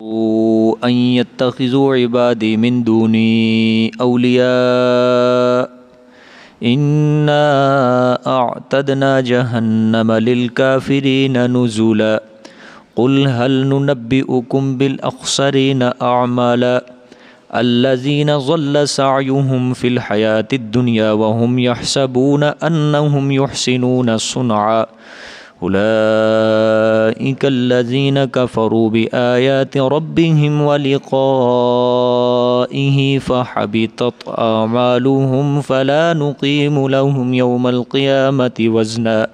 أن يتخذوا عبادي من دوني أولياء إنا أعتدنا جهنم للكافرين نزلا قل هل ننبئكم بالأخسرين أعمالا الذين ضل سعيهم في الحياة الدنيا وهم يحسبون أنهم يحسنون صنعا أولئك الذين كفروا بآيات ربهم ولقائه فحبطت أعمالهم فلا نقيم لهم يوم القيامة وزنا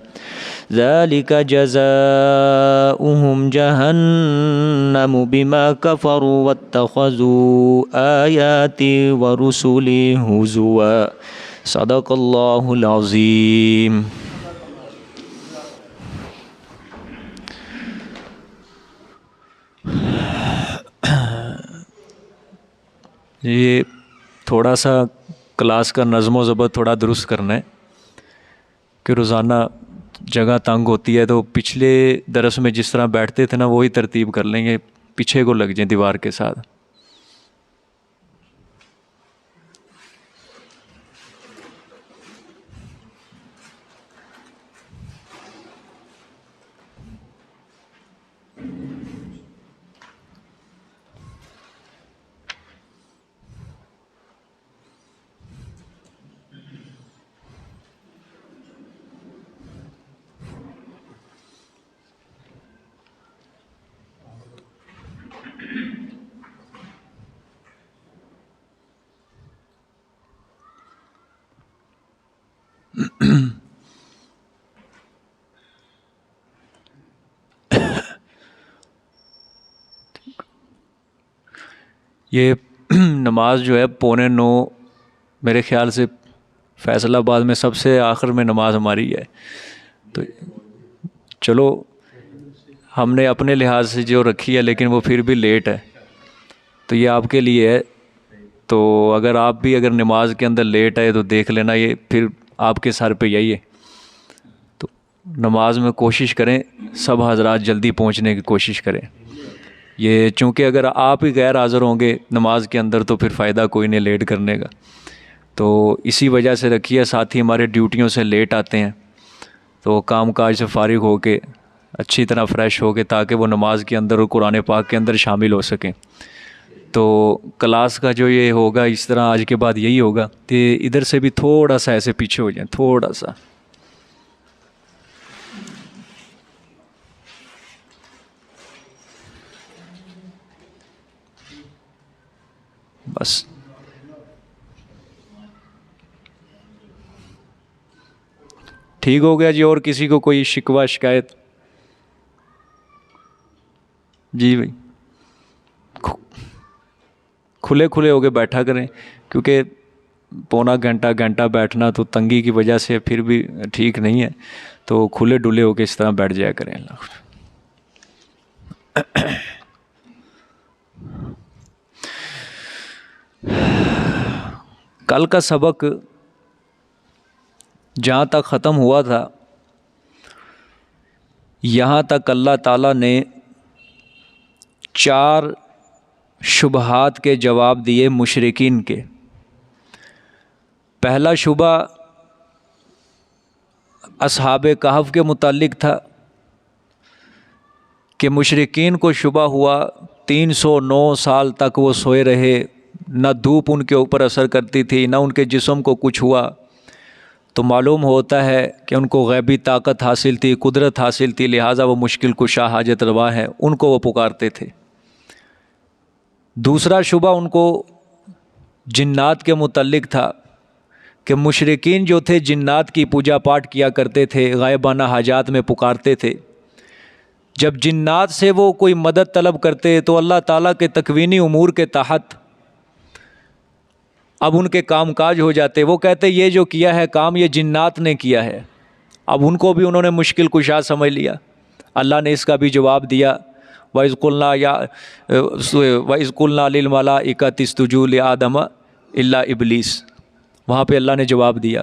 ذلك جزاؤهم جهنم بما كفروا واتخذوا آياتي ورسلي هزوا صدق الله العظيم. یہ تھوڑا سا کلاس کا نظم و ضبط تھوڑا درست کرنا ہے کہ روزانہ جگہ تنگ ہوتی ہے، تو پچھلے درس میں جس طرح بیٹھتے تھے نا وہی ترتیب کر لیں گے، پیچھے کو لگ جائیں دیوار کے ساتھ. یہ نماز جو ہے 8:45 میرے خیال سے فیصل آباد میں سب سے آخر میں نماز ہماری ہے، تو چلو ہم نے اپنے لحاظ سے جو رکھی ہے لیکن وہ پھر بھی لیٹ ہے، تو یہ آپ کے لیے ہے. تو اگر آپ بھی اگر نماز کے اندر لیٹ آئے تو دیکھ لینا، یہ پھر آپ کے سر پہ یہی ہے. تو نماز میں کوشش کریں سب حضرات جلدی پہنچنے کی کوشش کریں. یہ چونکہ اگر آپ ہی غیر حاضر ہوں گے نماز کے اندر تو پھر فائدہ کوئی نہیں لیٹ کرنے کا، تو اسی وجہ سے رکھیے. ساتھی ہمارے ڈیوٹیوں سے لیٹ آتے ہیں تو کام کاج سے فارغ ہو کے اچھی طرح فریش ہو کے تاکہ وہ نماز کے اندر اور قرآن پاک کے اندر شامل ہو سکیں. تو کلاس کا جو یہ ہوگا اس طرح آج کے بعد یہی ہوگا کہ ادھر سے بھی تھوڑا سا ایسے پیچھے ہو جائیں، تھوڑا سا بس. ٹھیک ہو گیا جی؟ اور کسی کو کوئی شکوہ شکایت؟ جی بھائی کھلے ہو کے بیٹھا کریں، کیونکہ پونا گھنٹہ بیٹھنا تو تنگی کی وجہ سے پھر بھی ٹھیک نہیں ہے، تو کھلے ڈلے ہو کے اس طرح بیٹھ جایا کریں. کل کا سبق جہاں تک ختم ہوا تھا یہاں تک اللہ تعالیٰ نے 4 شبہات کے جواب دیے مشرکین کے. پہلا شبہ اصحاب کہف کے متعلق تھا کہ مشرکین کو شبہ ہوا 309 سال تک وہ سوئے رہے، نہ دھوپ ان کے اوپر اثر کرتی تھی نہ ان کے جسم کو کچھ ہوا، تو معلوم ہوتا ہے کہ ان کو غیبی طاقت حاصل تھی، قدرت حاصل تھی، لہٰذا وہ مشکل کشا حاجت روا ہیں، ان کو وہ پکارتے تھے. دوسرا شبہ ان کو جنات کے متعلق تھا کہ مشرکین جو تھے جنات کی پوجا پاٹ کیا کرتے تھے، غائبانہ حاجات میں پکارتے تھے. جب جنات سے وہ کوئی مدد طلب کرتے تو اللہ تعالیٰ کے تکوینی امور کے تحت اب ان کے کام کاج ہو جاتے. وہ کہتے یہ جو کیا ہے کام یہ جنات نے کیا ہے. اب ان کو بھی انہوں نے مشکل کشا سمجھ لیا. اللہ نے اس کا بھی جواب دیا، وَإِذْ قُلْنَا لِلْمَلَائِكَةِ اسْجُدُوا لِآدَمَ إِلَّا إِبْلِيسَ. وہاں پہ اللہ نے جواب دیا.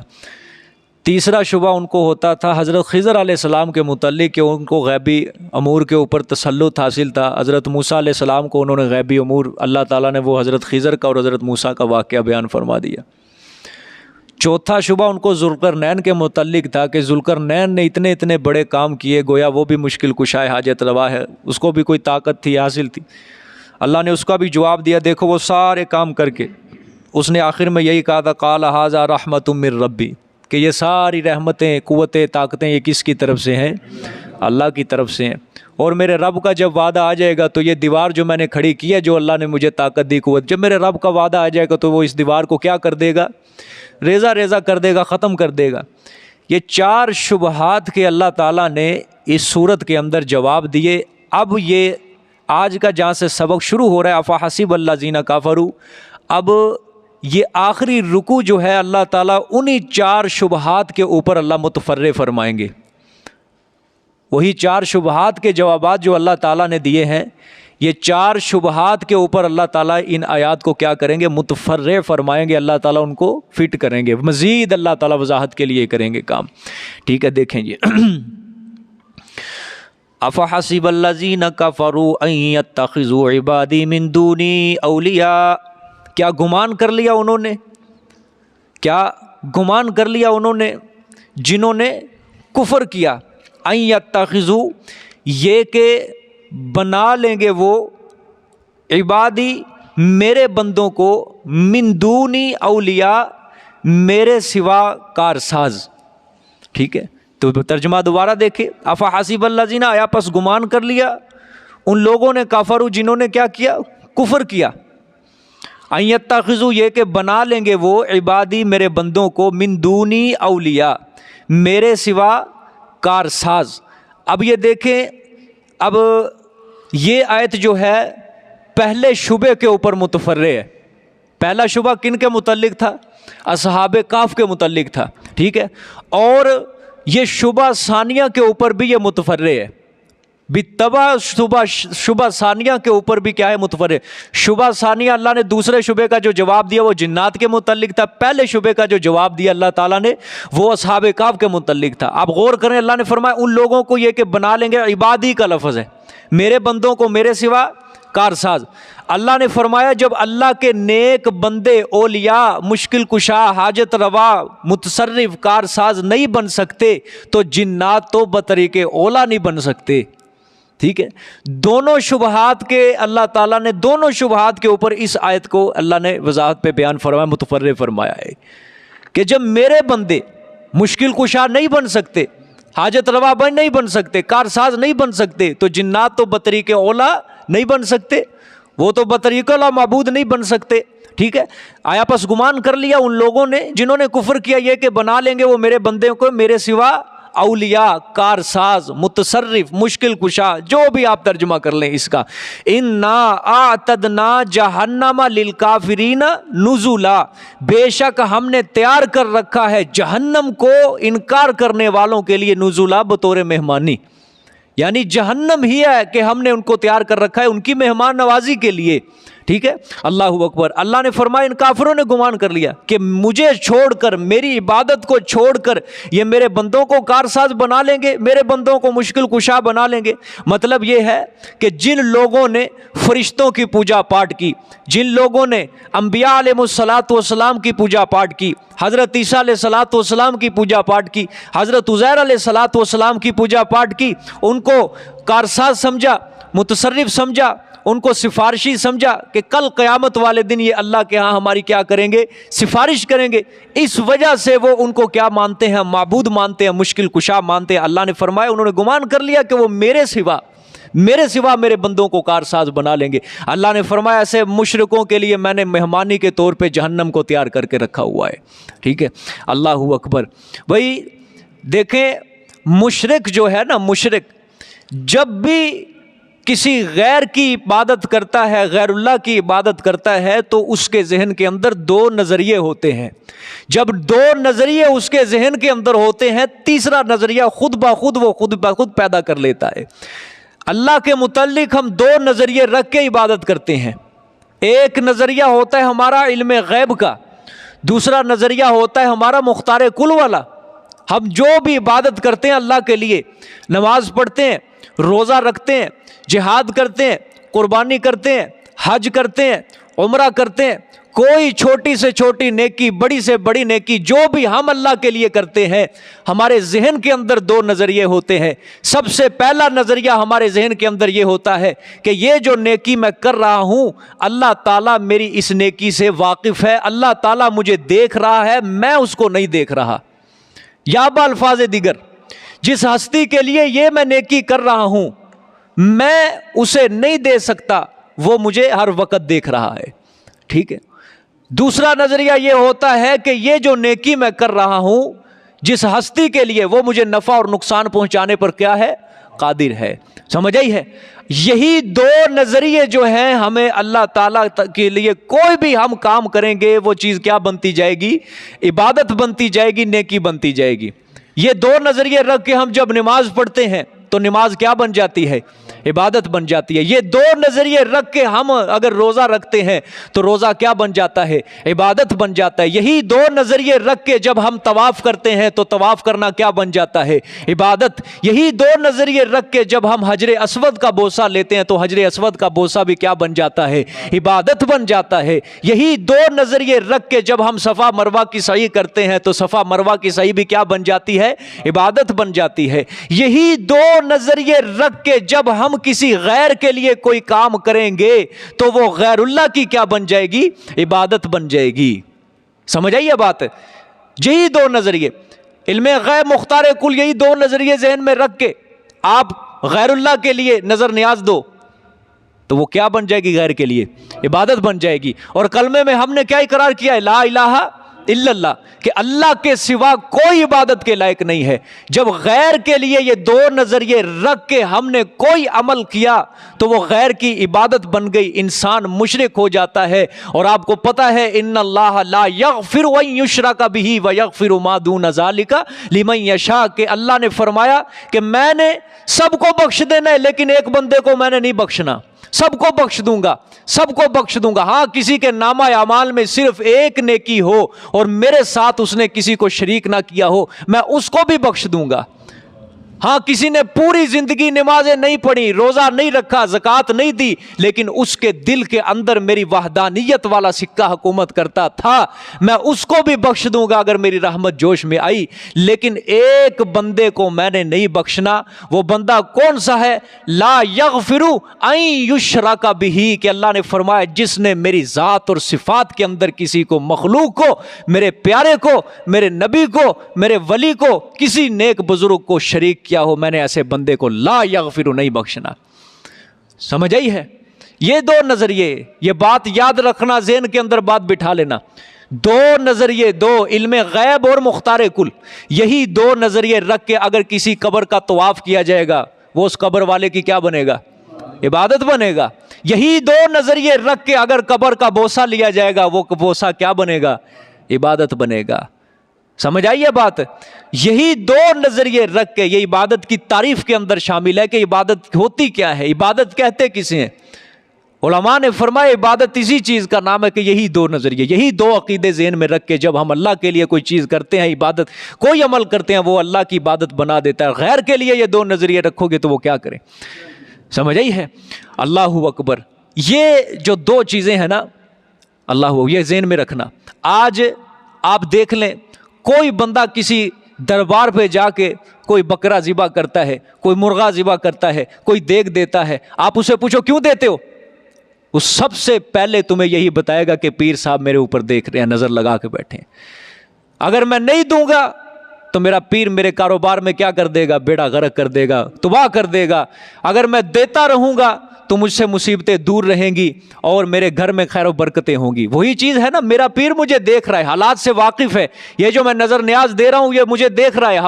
تیسرا شبہ ان کو ہوتا تھا حضرت خضر علیہ السلام کے متعلق کہ ان کو غیبی امور کے اوپر تسلط حاصل تھا. حضرت موسیٰ علیہ السلام کو انہوں نے غیبی امور اللہ تعالیٰ نے وہ حضرت خضر کا اور حضرت موسیٰ کا واقعہ بیان فرما دیا. چوتھا شبہ ان کو ذوالقرنین کے متعلق تھا کہ ذوالقرنین نے اتنے بڑے کام کیے، گویا وہ بھی مشکل کشائے حاجت روا ہے، اس کو بھی کوئی طاقت تھی حاصل تھی. اللہ نے اس کا بھی جواب دیا. دیکھو وہ سارے کام کر کے اس نے آخر میں یہی کہا تھا قال ھذا رحمۃ من ربی، کہ یہ ساری رحمتیں قوتیں طاقتیں یہ کس کی طرف سے ہیں؟ اللہ کی طرف سے ہیں. اور میرے رب کا جب وعدہ آ جائے گا تو یہ دیوار جو میں نے کھڑی کی ہے، جو اللہ نے مجھے طاقت دی قوت، جب میرے رب کا وعدہ آ جائے گا تو وہ اس دیوار کو کیا کر دے گا؟ ریزہ ریزہ کر دے گا، ختم کر دے گا. یہ 4 شبہات کے اللہ تعالیٰ نے اس صورت کے اندر جواب دیے. اب یہ آج کا جہاں سے سبق شروع ہو رہا ہے افحسب الذین کفروا، اب یہ آخری رکوع جو ہے اللہ تعالیٰ انہی 4 شبہات کے اوپر اللہ متفرع فرمائیں گے. وہی 4 شبہات کے جوابات جو اللہ تعالیٰ نے دیے ہیں، یہ 4 شبہات کے اوپر اللہ تعالیٰ ان آیات کو کیا کریں گے؟ متفرع فرمائیں گے. اللہ تعالیٰ ان کو فٹ کریں گے، مزید اللہ تعالیٰ وضاحت کے لیے کریں گے کام. ٹھیک ہے، دیکھیں یہ افحسب الذین کفروا ان یتخذوا عبادی من دونی اولیاء، کیا گمان کر لیا انہوں نے، کیا گمان کر لیا انہوں نے جنہوں نے کفر کیا، ان یتخذوا یہ کہ بنا لیں گے وہ عبادی میرے بندوں کو من دونی اولیاء میرے سوا کارساز. ٹھیک ہے، تو ترجمہ دوبارہ دیکھیں. افحسب الذین، آیا پس گمان کر لیا ان لوگوں نے کفروا جنہوں نے کیا کیا؟ کفر کیا. ان یتخذوا یہ کہ بنا لیں گے وہ عبادی میرے بندوں کو من دونی اولیاء میرے سوا کارساز. اب یہ دیکھیں، اب یہ آیت جو ہے پہلے شبے کے اوپر متفرع ہے. پہلا شبہ کن کے متعلق تھا؟ اصحاب کہف کے متعلق تھا. ٹھیک ہے، اور یہ شبہ ثانیہ کے اوپر بھی یہ متفرع ہے. بالتبع شبہ ثانیہ کے اوپر بھی کیا ہے؟ متفرع. شبہ ثانیہ اللہ نے دوسرے شبے کا جو جواب دیا وہ جنات کے متعلق تھا. پہلے شبے کا جو جواب دیا اللہ تعالیٰ نے وہ اصحاب کہف کے متعلق تھا. آپ غور کریں، اللہ نے فرمایا ان لوگوں کو یہ کہ بنا لیں گے، عبادی کا لفظ ہے، میرے بندوں کو میرے سوا کارساز. اللہ نے فرمایا جب اللہ کے نیک بندے اولیاء مشکل کشا حاجت روا متصرف کارساز نہیں بن سکتے تو جنات تو بطریق اولا نہیں بن سکتے. ٹھیک ہے، دونوں شبہات کے اللہ تعالیٰ نے دونوں شبہات کے اوپر اس آیت کو اللہ نے وضاحت پہ بیان فرمایا، متفرع فرمایا ہے کہ جب میرے بندے مشکل کشا نہیں بن سکتے، حاجت روا نہیں بن سکتے، کارساز نہیں بن سکتے، تو جنات تو بطریق اولا نہیں بن سکتے، وہ تو بطریق اولا معبود نہیں بن سکتے. ٹھیک ہے، آیا پس گمان کر لیا ان لوگوں نے جنہوں نے کفر کیا یہ کہ بنا لیں گے وہ میرے بندے کو میرے سوا اولیاء کارساز متصرف مشکل کشا، جو بھی آپ ترجمہ کر لیں اس کا. انا اعتدنا جہنم للکافرین نزلا، بے شک ہم نے تیار کر رکھا ہے جہنم کو انکار کرنے والوں کے لیے نزلا بطور مہمانی. یعنی جہنم ہی ہے کہ ہم نے ان کو تیار کر رکھا ہے ان کی مہمان نوازی کے لیے. ٹھیک ہے، اللہ اکبر. اللہ نے فرمایا ان کافروں نے گمان کر لیا کہ مجھے چھوڑ کر، میری عبادت کو چھوڑ کر یہ میرے بندوں کو کارساز بنا لیں گے، میرے بندوں کو مشکل کشا بنا لیں گے. مطلب یہ ہے کہ جن لوگوں نے فرشتوں کی پوجا پاٹ کی، جن لوگوں نے انبیاء علیہ الصلاۃ والسلام کی پوجا پاٹ کی، حضرت عیسیٰ علیہ الصلاۃ والسلام کی پوجا پاٹ کی، حضرت عزیر علیہ الصلاۃ والسلام کی پوجا پاٹ کی، ان کو کارساز سمجھا، متصرف سمجھا، ان کو سفارشی سمجھا کہ کل قیامت والے دن یہ اللہ کے ہاں ہماری کیا کریں گے؟ سفارش کریں گے. اس وجہ سے وہ ان کو کیا مانتے ہیں؟ معبود مانتے ہیں، مشکل کشا مانتے ہیں. اللہ نے فرمایا انہوں نے گمان کر لیا کہ وہ میرے سوا میرے بندوں کو کارساز بنا لیں گے. اللہ نے فرمایا ایسے مشرکوں کے لیے میں نے مہمانی کے طور پہ جہنم کو تیار کر کے رکھا ہوا ہے. ٹھیک ہے، اللہ اکبر. بھائی دیکھیں، مشرک جو ہے نا، مشرک جب بھی کسی غیر کی عبادت کرتا ہے، غیر اللہ کی عبادت کرتا ہے تو اس کے ذہن کے اندر 2 نظریے ہوتے ہیں. جب 2 نظریے اس کے ذہن کے اندر ہوتے ہیں، تیسرا نظریہ خود بخود پیدا کر لیتا ہے. اللہ کے متعلق ہم 2 نظریے رکھ کے عبادت کرتے ہیں. ایک نظریہ ہوتا ہے ہمارا علم غیب کا، دوسرا نظریہ ہوتا ہے ہمارا مختار کل والا. ہم جو بھی عبادت کرتے ہیں اللہ کے لیے، نماز پڑھتے ہیں، روزہ رکھتے ہیں، جہاد کرتے ہیں، قربانی کرتے ہیں، حج کرتے ہیں، عمرہ کرتے ہیں، کوئی چھوٹی سے چھوٹی نیکی، بڑی سے بڑی نیکی جو بھی ہم اللہ کے لیے کرتے ہیں، ہمارے ذہن کے اندر دو نظریے ہوتے ہیں۔ سب سے پہلا نظریہ ہمارے ذہن کے اندر یہ ہوتا ہے کہ یہ جو نیکی میں کر رہا ہوں، اللہ تعالیٰ میری اس نیکی سے واقف ہے، اللہ تعالیٰ مجھے دیکھ رہا ہے، میں اس کو نہیں دیکھ رہا۔ یا بالفاظ دیگر، جس ہستی کے لیے یہ میں نیکی کر رہا ہوں، میں اسے نہیں دے سکتا، وہ مجھے ہر وقت دیکھ رہا ہے۔ ٹھیک ہے۔ دوسرا نظریہ یہ ہوتا ہے کہ یہ جو نیکی میں کر رہا ہوں، جس ہستی کے لیے، وہ مجھے نفع اور نقصان پہنچانے پر کیا ہے؟ قادر ہے۔ سمجھ آئی ہے؟ یہی دو نظریے جو ہیں، ہمیں اللہ تعالیٰ کے لیے کوئی بھی ہم کام کریں گے، وہ چیز کیا بنتی جائے گی؟ عبادت بنتی جائے گی، نیکی بنتی جائے گی۔ یہ دو نظریے رکھ کے ہم جب نماز پڑھتے ہیں تو نماز کیا بن جاتی ہے؟ عبادت بن جاتی ہے۔ یہ دو نظریے رکھ کے ہم اگر روزہ رکھتے ہیں تو روزہ کیا بن جاتا ہے؟ عبادت بن جاتا ہے۔ یہی دو نظریے رکھ کے جب ہم طواف کرتے ہیں تو طواف کرنا کیا بن جاتا ہے؟ عبادت۔ یہی دو نظریے رکھ کے جب ہم حجر اسود کا بوسہ لیتے ہیں تو حجر اسود کا بوسہ بھی کیا بن جاتا ہے؟ عبادت بن جاتا ہے۔ یہی دو نظریے رکھ کے جب ہم صفا مروہ کی سعی کرتے ہیں تو صفا مروہ کی سعی بھی کیا بن جاتی ہے؟ عبادت بن جاتی ہے۔ یہی دو نظریے رکھ کے جب ہم کسی غیر کے لیے کوئی کام کریں گے تو وہ غیر اللہ کی کیا بن جائے گی؟ عبادت بن جائے گی۔ سمجھ آئیے بات؟ یہی دو نظریے، علم غیب مختار کل، یہی دو نظریے ذہن میں رکھ کے آپ غیر اللہ کے لیے نظر نیاز دو تو وہ کیا بن جائے گی؟ غیر کے لیے عبادت بن جائے گی۔ اور کلمے میں ہم نے کیا اقرار کیا ہے؟ لا الہ الا اللہ، کہ اللہ کے سوا کوئی عبادت کے لائق نہیں ہے۔ جب غیر کے لیے یہ دو نظریے رکھ کے ہم نے کوئی عمل کیا تو وہ غیر کی عبادت بن گئی، انسان مشرک ہو جاتا ہے۔ اور آپ کو پتا ہے ان اللہ لا یغفر ان یشرک بہ ویغفر ما دون ذلک لمن یشاء، کہ اللہ نے فرمایا کہ میں نے سب کو بخش دینا ہے لیکن ایک بندے کو میں نے نہیں بخشنا، سب کو بخش دوں گا، سب کو بخش دوں گا۔ ہاں، کسی کے نامہ اعمال میں صرف ایک نیکی ہو اور میرے ساتھ اس نے کسی کو شریک نہ کیا ہو، میں اس کو بھی بخش دوں گا۔ ہاں، کسی نے پوری زندگی نمازیں نہیں پڑھی، روزہ نہیں رکھا، زکوٰۃ نہیں دی، لیکن اس کے دل کے اندر میری وحدانیت والا سکہ حکومت کرتا تھا، میں اس کو بھی بخش دوں گا اگر میری رحمت جوش میں آئی۔ لیکن ایک بندے کو میں نے نہیں بخشنا۔ وہ بندہ کون سا ہے؟ لا یغفر ان یشرک بہ، کہ اللہ نے فرمایا جس نے میری ذات اور صفات کے اندر کسی کو، مخلوق کو، میرے پیارے کو، میرے نبی کو، میرے ولی کو، کسی نیک بزرگ کو شریک کیا ہو، میں نے ایسے بندے کو لا یغفر نہیں بخشنا۔ سمجھ آئی ہے؟ یہ دو نظریے، یہ بات یاد رکھنا، ذہن کے اندر بات بٹھا لینا۔ دو نظریے، دو، علم غیب اور مختار کل، یہی دو نظریے رکھ کے اگر کسی قبر کا طواف کیا جائے گا، وہ اس قبر والے کی کیا بنے گا؟ عبادت بنے گا۔ یہی دو نظریے رکھ کے اگر قبر کا بوسہ لیا جائے گا، وہ بوسہ کیا بنے گا؟ عبادت بنے گا۔ سمجھ آئیے بات؟ یہی دو نظریے رکھ کے، یہ عبادت کی تعریف کے اندر شامل ہے کہ عبادت ہوتی کیا ہے، عبادت کہتے کسے ہیں؟ علماء نے فرمایا عبادت اسی چیز کا نام ہے کہ یہی دو نظریے، یہی دو عقیدے ذہن میں رکھ کے جب ہم اللہ کے لیے کوئی چیز کرتے ہیں، عبادت، کوئی عمل کرتے ہیں، وہ اللہ کی عبادت بنا دیتا ہے۔ غیر کے لیے یہ دو نظریے رکھو گے تو وہ کیا کریں؟ سمجھ آئی ہے؟ اللہ اکبر۔ یہ جو دو چیزیں ہیں نا، اللہ، یہ ذہن میں رکھنا۔ آج آپ دیکھ لیں، کوئی بندہ کسی دربار پہ جا کے کوئی بکرا ذبح کرتا ہے، کوئی مرغا ذبح کرتا ہے، کوئی دیگ دیتا ہے، آپ اسے پوچھو کیوں دیتے ہو؟ وہ سب سے پہلے تمہیں یہی بتائے گا کہ پیر صاحب میرے اوپر دیکھ رہے ہیں، نظر لگا کے بیٹھے ہیں، اگر میں نہیں دوں گا تو میرا پیر میرے کاروبار میں کیا کر دے گا؟ بیڑا غرق کر دے گا، تباہ کر دے گا۔ اگر میں دیتا رہوں گا تو مجھ سے مصیبتیں دور رہیں گی اور میرے گھر میں خیر و برکتیں ہوں گی۔ وہی چیز ہے نا، میرا پیر مجھے دیکھ رہا ہے، حالات سے واقف ہے، یہ جو میں نظر نیاز دے رہا ہوں یہ مجھے دیکھ رہا ہے،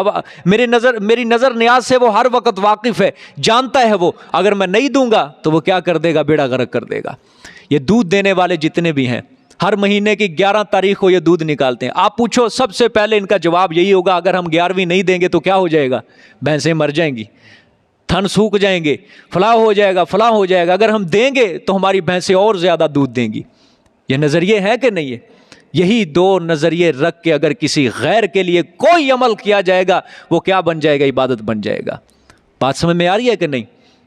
میری نظر نیاز سے وہ ہر وقت واقف ہے، جانتا ہے وہ، اگر میں نہیں دوں گا تو وہ کیا کر دے گا؟ بیڑا غرق کر دے گا۔ یہ دودھ دینے والے جتنے بھی ہیں، ہر مہینے کی 11 تاریخ کو یہ دودھ نکالتے ہیں، آپ پوچھو سب سے پہلے ان کا جواب یہی ہوگا، اگر ہم 11ویں نہیں دیں گے تو کیا ہو جائے گا؟ بھینسیں مر جائیں گی، تھن سوکھ جائیں گے، فلاں ہو جائے گا، فلاں ہو جائے گا، اگر ہم دیں گے تو ہماری بھینسیں اور زیادہ دودھ دیں گی۔ یہ نظریے ہے کہ نہیں ہے؟ یہی دو نظریے رکھ کے اگر کسی غیر کے لیے کوئی عمل کیا جائے گا وہ کیا بن جائے گا؟ عبادت بن جائے گا۔ بات سمجھ میں آ رہی ہے کہ نہیں؟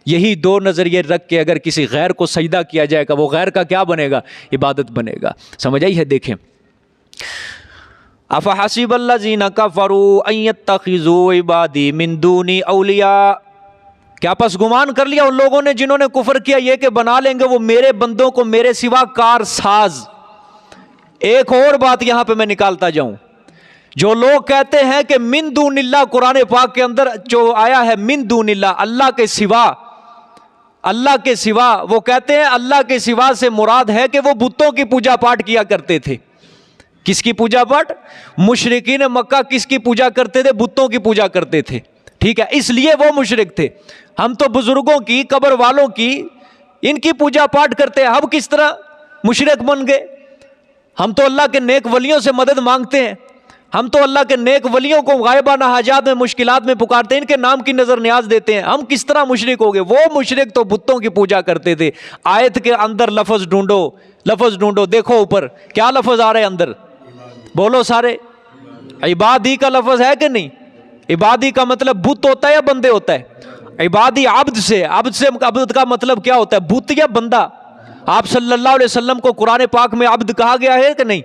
یہی دو نظریے رکھ کے اگر کسی غیر کو سجدہ کیا جائے گا وہ غیر کا کیا بنے گا؟ عبادت بنے گا۔ سمجھ آئی ہے؟ دیکھیں، افحسب الذین کفروا ان یتخذوا عبادی من دونی اولیاء، کیا پس گمان کر لیا ان لوگوں نے جنہوں نے کفر کیا یہ کہ بنا لیں گے وہ میرے بندوں کو میرے سوا کار ساز۔ ایک اور بات یہاں پہ میں نکالتا جاؤں، جو لوگ کہتے ہیں کہ من دون اللہ، قرآن پاک کے اندر جو آیا ہے من دون اللہ، اللہ کے سوا، اللہ کے سوا، وہ کہتے ہیں اللہ کے سوا سے مراد ہے کہ وہ بتوں کی پوجا پاٹ کیا کرتے تھے۔ کس کی پوجا پاٹ؟ مشرکین مکہ کس کی پوجا کرتے تھے؟ بتوں کی پوجا کرتے تھے، ٹھیک ہے، اس لیے وہ مشرک تھے۔ ہم تو بزرگوں کی، قبر والوں کی، ان کی پوجا پاٹ کرتے ہیں، ہم کس طرح مشرک بن گئے؟ ہم تو اللہ کے نیک ولیوں سے مدد مانگتے ہیں، ہم تو اللہ کے نیک ولیوں کو غائبانہ حاجات میں، مشکلات میں پکارتے ہیں، ان کے نام کی نظر نیاز دیتے ہیں، ہم کس طرح مشرک ہو گئے؟ وہ مشرک تو بتوں کی پوجا کرتے تھے۔ آیت کے اندر لفظ ڈھونڈو، لفظ ڈھونڈو، دیکھو اوپر کیا لفظ آ رہے ہیں اندر؟ بولو سارے، عبادی کا لفظ ہے کہ نہیں؟ عبادی کا مطلب بت ہوتا ہے یا بندے ہوتا ہے؟ عبادی عبد سے، عبد کا مطلب کیا ہوتا ہے؟ بت یا بندہ؟ آپ صلی اللہ علیہ وسلم کو قرآن پاک میں عبد کہا گیا ہے کہ نہیں؟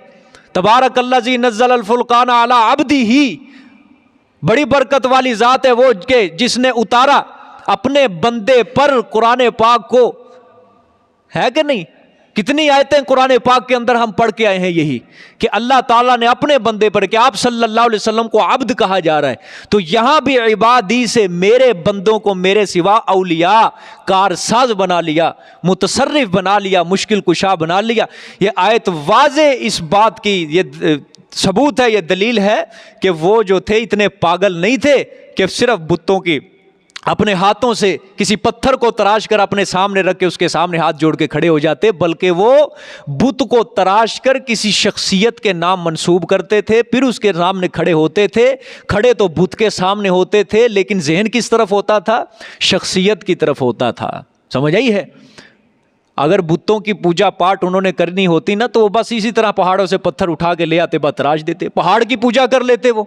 تبارک الذی نزل الفرقان علی عبدہ، بڑی برکت والی ذات ہے وہ کہ جس نے اتارا اپنے بندے پر قرآن پاک کو، ہے کہ نہیں؟ کتنی آیتیں قرآن پاک کے اندر ہم پڑھ کے آئے ہیں یہی کہ اللہ تعالیٰ نے اپنے بندے پر، کہ آپ صلی اللہ علیہ وسلم کو عبد کہا جا رہا ہے۔ تو یہاں بھی عبادی سے میرے بندوں کو میرے سوا اولیاء، کارساز بنا لیا، متصرف بنا لیا، مشکل کشا بنا لیا۔ یہ آیت واضح اس بات کی یہ ثبوت ہے، یہ دلیل ہے کہ وہ جو تھے اتنے پاگل نہیں تھے کہ صرف بتوں کی اپنے ہاتھوں سے کسی پتھر کو تراش کر اپنے سامنے رکھ کے اس کے سامنے ہاتھ جوڑ کے کھڑے ہو جاتے، بلکہ وہ بت کو تراش کر کسی شخصیت کے نام منسوب کرتے تھے، پھر اس کے سامنے کھڑے ہوتے تھے۔ کھڑے تو بت کے سامنے ہوتے تھے لیکن ذہن کس طرف ہوتا تھا؟ شخصیت کی طرف ہوتا تھا۔ سمجھ آئی ہے؟ اگر بتوں کی پوجا پاٹ انہوں نے کرنی ہوتی نا تو وہ بس اسی طرح پہاڑوں سے پتھر اٹھا کے لے آتے، بس تراش دیتے، پہاڑ کی پوجا کر لیتے۔ وہ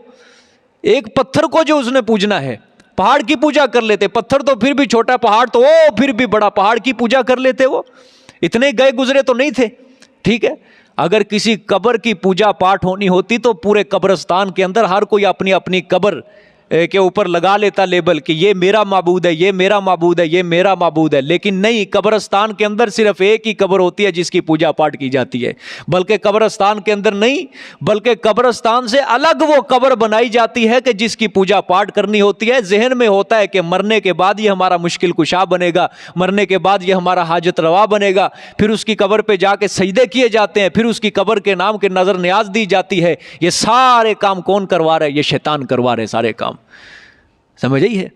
ایک پتھر کو جو اس نے پوجنا ہے، پہاڑ کی پوجا کر لیتے۔ پتھر تو پھر بھی چھوٹا، پہاڑ تو پھر بھی بڑا، پہاڑ کی پوجا کر لیتے۔ وہ اتنے گئے گزرے تو نہیں تھے، ٹھیک ہے۔ اگر کسی قبر کی پوجا پاٹ ہونی ہوتی تو پورے قبرستان کے اندر ہر کوئی اپنی اپنی قبر کے اوپر لگا لیتا لیبل کہ یہ میرا معبود ہے، یہ میرا معبود ہے، یہ میرا معبود ہے۔ لیکن نہیں، قبرستان کے اندر صرف ایک ہی قبر ہوتی ہے جس کی پوجا پاٹ کی جاتی ہے، بلکہ قبرستان کے اندر نہیں، بلکہ قبرستان سے الگ وہ قبر بنائی جاتی ہے کہ جس کی پوجا پاٹ کرنی ہوتی ہے۔ ذہن میں ہوتا ہے کہ مرنے کے بعد یہ ہمارا مشکل کشا بنے گا، مرنے کے بعد یہ ہمارا حاجت روا بنے گا، پھر اس کی قبر پہ جا کے سجدے کیے جاتے ہیں، پھر اس کی قبر کے نام کے نظر نیاز دی جاتی ہے۔ یہ سارے کام کون کروا رہا ہے؟ یہ شیطان کروا رہے سارے کام۔ سمجھ آئی ہے؟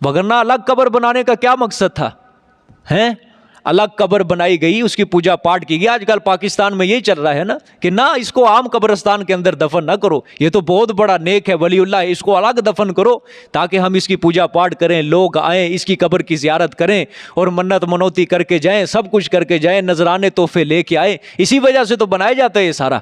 وگرنہ الگ قبر بنانے کا کیا مقصد تھا؟ ہیں الگ قبر بنائی گئی، اس کی پوجا پاٹ کی گئی۔ آج کل پاکستان میں یہی چل رہا ہے نا کہ نہ اس کو عام قبرستان کے اندر دفن نہ کرو، یہ تو بہت بڑا نیک ہے، ولی اللہ ہے، اس کو الگ دفن کرو تاکہ ہم اس کی پوجا پاٹ کریں، لوگ آئیں، اس کی قبر کی زیارت کریں اور منت منوتی کر کے جائیں، سب کچھ کر کے جائیں، نذرانے تحفے لے کے آئیں۔ اسی وجہ سے تو بنایا جاتا ہے یہ سارا،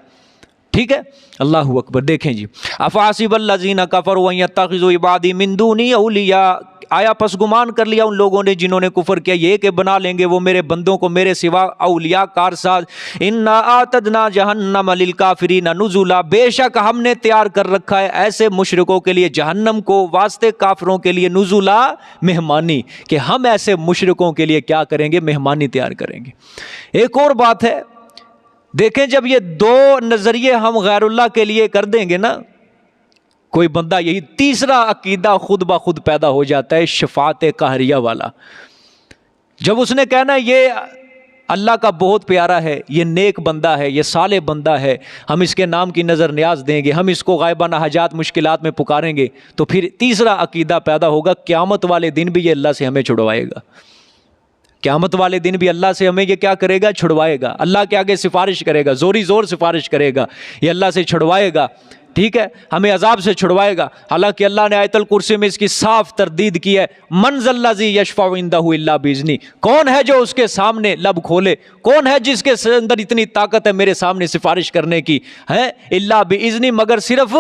ٹھیک ہے۔ اللہ اکبر۔ دیکھیں جی، افحسب الذین کفروا ان یتخذوا عبادی من دونی اولیاء، آیا پس گمان کر لیا ان لوگوں نے جنہوں نے کفر کیا یہ کہ بنا لیں گے وہ میرے بندوں کو میرے سوا اولیاء، کارساز۔ انا اعتدنا جہنم للکافرین نزلا، بے شک ہم نے تیار کر رکھا ہے ایسے مشرکوں کے لیے جہنم کو، واسطے کافروں کے لیے، نزلا مہمانی، کہ ہم ایسے مشرکوں کے لیے کیا کریں گے؟ مہمانی تیار کریں گے۔ ایک اور بات ہے، دیکھیں جب یہ دو نظریے ہم غیر اللہ کے لیے کر دیں گے نا، کوئی بندہ یہی تیسرا عقیدہ خود بخود پیدا ہو جاتا ہے، شفاعت قہریہ والا۔ جب اس نے کہنا یہ اللہ کا بہت پیارا ہے، یہ نیک بندہ ہے، یہ صالح بندہ ہے، ہم اس کے نام کی نظر نیاز دیں گے، ہم اس کو غائبانہ حاجات مشکلات میں پکاریں گے، تو پھر تیسرا عقیدہ پیدا ہوگا قیامت والے دن بھی یہ اللہ سے ہمیں چھڑوائے گا۔ قیامت والے دن بھی اللہ سے ہمیں یہ کیا کرے گا؟ چھڑوائے گا۔ اللہ کے آگے سفارش کرے گا، زوری زور سفارش کرے گا، یہ اللہ سے چھڑوائے گا۔ ٹھیک ہے، ہمیں عذاب سے چھڑوائے گا۔ حالانکہ اللہ نے آیت الکرسی میں اس کی صاف تردید کی ہے، من ذا الذی یشفع عندہ الا باذنہ، کون ہے جو اس کے سامنے لب کھولے، کون ہے جس کے اندر اتنی طاقت ہے میرے سامنے سفارش کرنے کی ہے، الا باذنہ، مگر صرف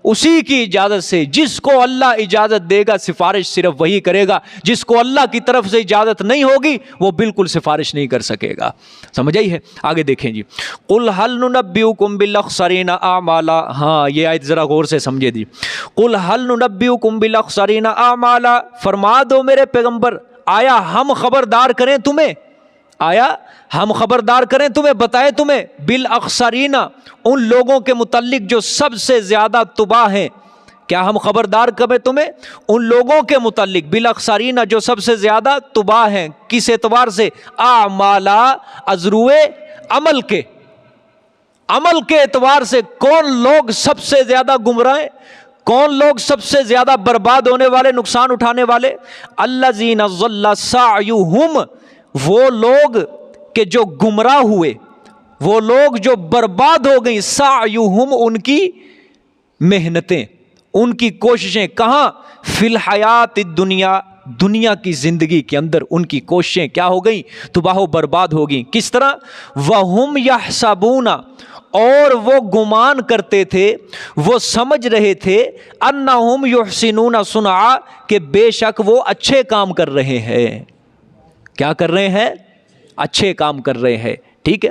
اسی کی اجازت سے۔ جس کو اللہ اجازت دے گا سفارش صرف وہی کرے گا، جس کو اللہ کی طرف سے اجازت نہیں ہوگی وہ بالکل سفارش نہیں کر سکے گا۔ سمجھ آئی ہے؟ آگے دیکھیں جی، قل هل ننبئکم بالاخسرین اعمالا، ہاں یہ آیت ذرا غور سے سمجھے دی۔ قل هل ننبئکم بالاخسرین اعمالا، فرما دو میرے پیغمبر، آیا ہم خبردار کریں تمہیں، آیا ہم خبردار کریں تمہیں، بتائیں تمہیں، بالاخسرین، ان لوگوں کے متعلق جو سب سے زیادہ تباہ ہیں، کیا ہم خبردار کریں تمہیں ان لوگوں کے متعلق، بالاخسرین جو سب سے زیادہ تباہ ہیں، کس اعتبار سے، اعمالا، ازروئے عمل کے، عمل کے اعتبار سے کون لوگ سب سے زیادہ گمراہ ہیں، کون لوگ سب سے زیادہ برباد ہونے والے، نقصان اٹھانے والے، الذین ضل سعیہم، وہ لوگ کہ جو گمراہ ہوئے، وہ لوگ جو برباد ہو گئی، سعیہم ان کی محنتیں، ان کی کوششیں، کہاں، فی الحیات الدنیا، دنیا کی زندگی کے اندر ان کی کوششیں کیا ہو گئیں، تباہ و برباد ہو گئیں۔ کس طرح، وَهُمْ يَحْسَبُونَ، اور وہ گمان کرتے تھے، وہ سمجھ رہے تھے، اَنَّهُمْ يُحْسِنُونَ صُنْعًا، کہ بے شک وہ اچھے کام کر رہے ہیں۔ کیا کر رہے ہیں؟ اچھے کام کر رہے ہیں، ٹھیک ہے،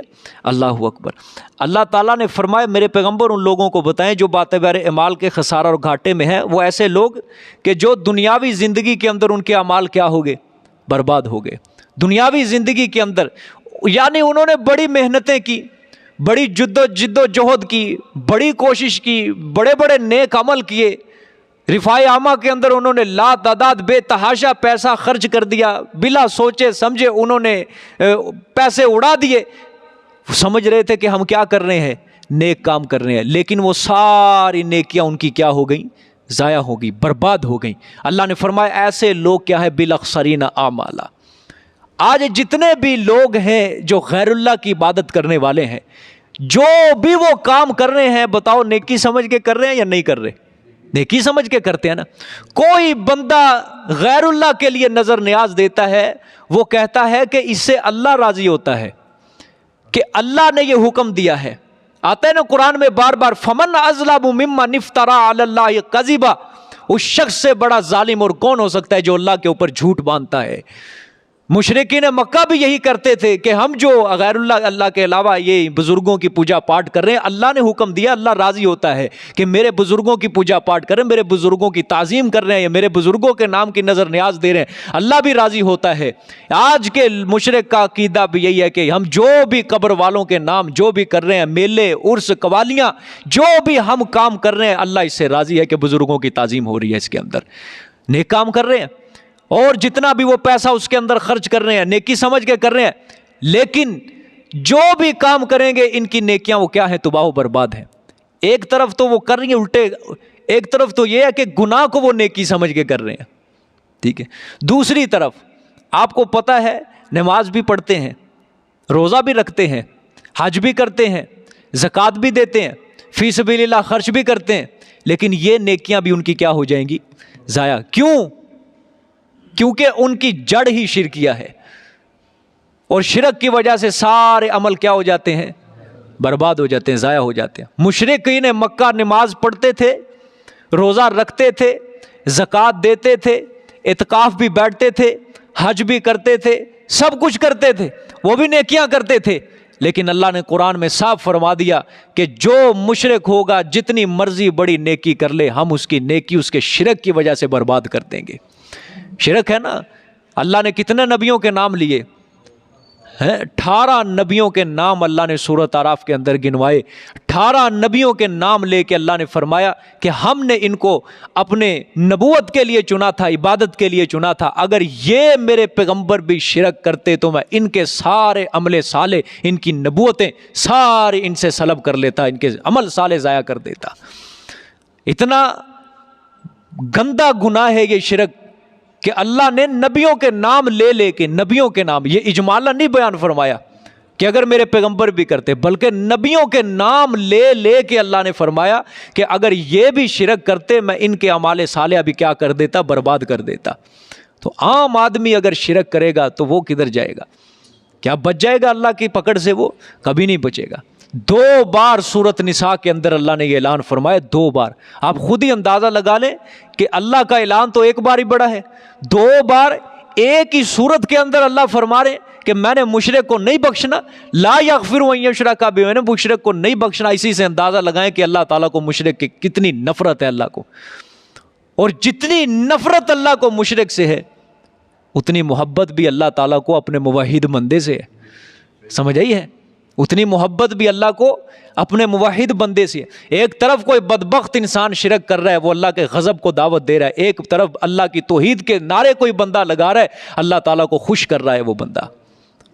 اللہ اکبر۔ اللہ تعالیٰ نے فرمایا میرے پیغمبر ان لوگوں کو بتائیں جو باتیں بارے اعمال کے خسارہ اور گھاٹے میں ہیں، وہ ایسے لوگ کہ جو دنیاوی زندگی کے اندر ان کے اعمال کیا ہو گئے، برباد ہو گئے۔ دنیاوی زندگی کے اندر یعنی انہوں نے بڑی محنتیں کی، بڑی جد و جہد کی، بڑی کوشش کی، بڑے بڑے نیک عمل کیے، رفاع عامہ کے اندر انہوں نے لا تعداد بے تحاشا پیسہ خرچ کر دیا، بلا سوچے سمجھے انہوں نے پیسے اڑا دیے، سمجھ رہے تھے کہ ہم کیا کر رہے ہیں، نیک کام کر رہے ہیں، لیکن وہ ساری نیکیاں ان کی کیا ہو گئیں، ضائع ہو گئی، برباد ہو گئیں۔ اللہ نے فرمایا ایسے لوگ کیا ہے، بالاخسرین اعمالا۔ آج جتنے بھی لوگ ہیں جو غیر اللہ کی عبادت کرنے والے ہیں، جو بھی وہ کام کر رہے ہیں، بتاؤ نیکی سمجھ کے کر رہے ہیں یا نہیں کر رہے؟ نیکی سمجھ کے کرتے ہیں نا۔ کوئی بندہ غیر اللہ کے لیے نظر نیاز دیتا ہے، وہ کہتا ہے کہ اس سے اللہ راضی ہوتا ہے، کہ اللہ نے یہ حکم دیا ہے۔ آتا ہے نا قرآن میں بار بار، فمن اظلم ممن افترى علی اللہ کذبا، اس شخص سے بڑا ظالم اور کون ہو سکتا ہے جو اللہ کے اوپر جھوٹ باندھتا ہے۔ مشرکین مکہ بھی یہی کرتے تھے کہ ہم جو غیر اللہ کے علاوہ یہ بزرگوں کی پوجا پاٹ کر رہے ہیں، اللہ نے حکم دیا، اللہ راضی ہوتا ہے کہ میرے بزرگوں کی پوجا پاٹ کر رہے ہیں، میرے بزرگوں کی تعظیم کر رہے ہیں، یا میرے بزرگوں کے نام کی نظر نیاز دے رہے ہیں، اللہ بھی راضی ہوتا ہے۔ آج کے مشرک کا عقیدہ بھی یہی ہے کہ ہم جو بھی قبر والوں کے نام جو بھی کر رہے ہیں، میلے، عرس، قوالیاں، جو بھی ہم کام کر رہے ہیں، اللہ اس سے راضی ہے کہ بزرگوں کی تعظیم ہو رہی ہے، اس کے اندر نیک کام کر رہے ہیں، اور جتنا بھی وہ پیسہ اس کے اندر خرچ کر رہے ہیں نیکی سمجھ کے کر رہے ہیں، لیکن جو بھی کام کریں گے ان کی نیکیاں وہ کیا ہیں، تباہ و برباد ہیں۔ ایک طرف تو وہ کر رہی ہیں الٹے، ایک طرف تو یہ ہے کہ گناہ کو وہ نیکی سمجھ کے کر رہے ہیں، ٹھیک ہے۔ دوسری طرف آپ کو پتہ ہے نماز بھی پڑھتے ہیں، روزہ بھی رکھتے ہیں، حج بھی کرتے ہیں، زکوٰۃ بھی دیتے ہیں، فی سبیل اللہ خرچ بھی کرتے ہیں، لیکن یہ نیکیاں بھی ان کی کیا ہو جائیں گی، ضائع۔ کیوں؟ کیونکہ ان کی جڑ ہی شرکیہ ہے، اور شرک کی وجہ سے سارے عمل کیا ہو جاتے ہیں، برباد ہو جاتے ہیں، ضائع ہو جاتے ہیں۔ مشرکین مکہ نماز پڑھتے تھے، روزہ رکھتے تھے، زکوٰۃ دیتے تھے، اعتکاف بھی بیٹھتے تھے، حج بھی کرتے تھے، سب کچھ کرتے تھے، وہ بھی نیکیاں کرتے تھے، لیکن اللہ نے قرآن میں صاف فرما دیا کہ جو مشرک ہوگا جتنی مرضی بڑی نیکی کر لے، ہم اس کی نیکی اس کے شرک کی وجہ سے برباد کر دیں گے۔ شرک ہے نا، اللہ نے کتنے نبیوں کے نام لیے ہیں، 18 نبیوں کے نام اللہ نے سورۃ اعراف کے اندر گنوائے۔ 18 نبیوں کے نام لے کے اللہ نے فرمایا کہ ہم نے ان کو اپنے نبوت کے لیے چنا تھا، عبادت کے لیے چنا تھا، اگر یہ میرے پیغمبر بھی شرک کرتے تو میں ان کے سارے عمل صالح، ان کی نبوتیں سارے ان سے سلب کر لیتا، ان کے عمل صالح ضائع کر دیتا۔ اتنا گندا گناہ ہے یہ شرک کہ اللہ نے نبیوں کے نام لے لے کے، نبیوں کے نام، یہ اجمالا نہیں بیان فرمایا کہ اگر میرے پیغمبر بھی کرتے، بلکہ نبیوں کے نام لے لے کے اللہ نے فرمایا کہ اگر یہ بھی شرک کرتے میں ان کے اعمال صالحہ بھی کیا کر دیتا، برباد کر دیتا۔ تو عام آدمی اگر شرک کرے گا تو وہ کدھر جائے گا؟ کیا بچ جائے گا اللہ کی پکڑ سے؟ وہ کبھی نہیں بچے گا۔ 2 بار سورۃ نساء کے اندر اللہ نے یہ اعلان فرمایا، 2 بار۔ آپ خود ہی اندازہ لگا لیں کہ اللہ کا اعلان تو ایک بار ہی بڑا ہے، 2 بار ایک ہی سورت کے اندر اللہ فرما رہے کہ میں نے مشرک کو نہیں بخشنا، لا یغفر ان یشرک بہ، میں نے مشرک کو نہیں بخشنا۔ اسی سے اندازہ لگائیں کہ اللہ تعالیٰ کو مشرک کی کتنی نفرت ہے اللہ کو، اور جتنی نفرت اللہ کو مشرک سے ہے اتنی محبت بھی اللہ تعالیٰ کو اپنے موحد بندے سے ہے۔ سمجھ آئی ہے؟ اتنی محبت بھی اللہ کو اپنے موحد بندے سے ہے۔ ایک طرف کوئی بدبخت انسان شرک کر رہا ہے، وہ اللہ کے غضب کو دعوت دے رہا ہے، ایک طرف اللہ کی توحید کے نعرے کوئی بندہ لگا رہا ہے، اللہ تعالیٰ کو خوش کر رہا ہے، وہ بندہ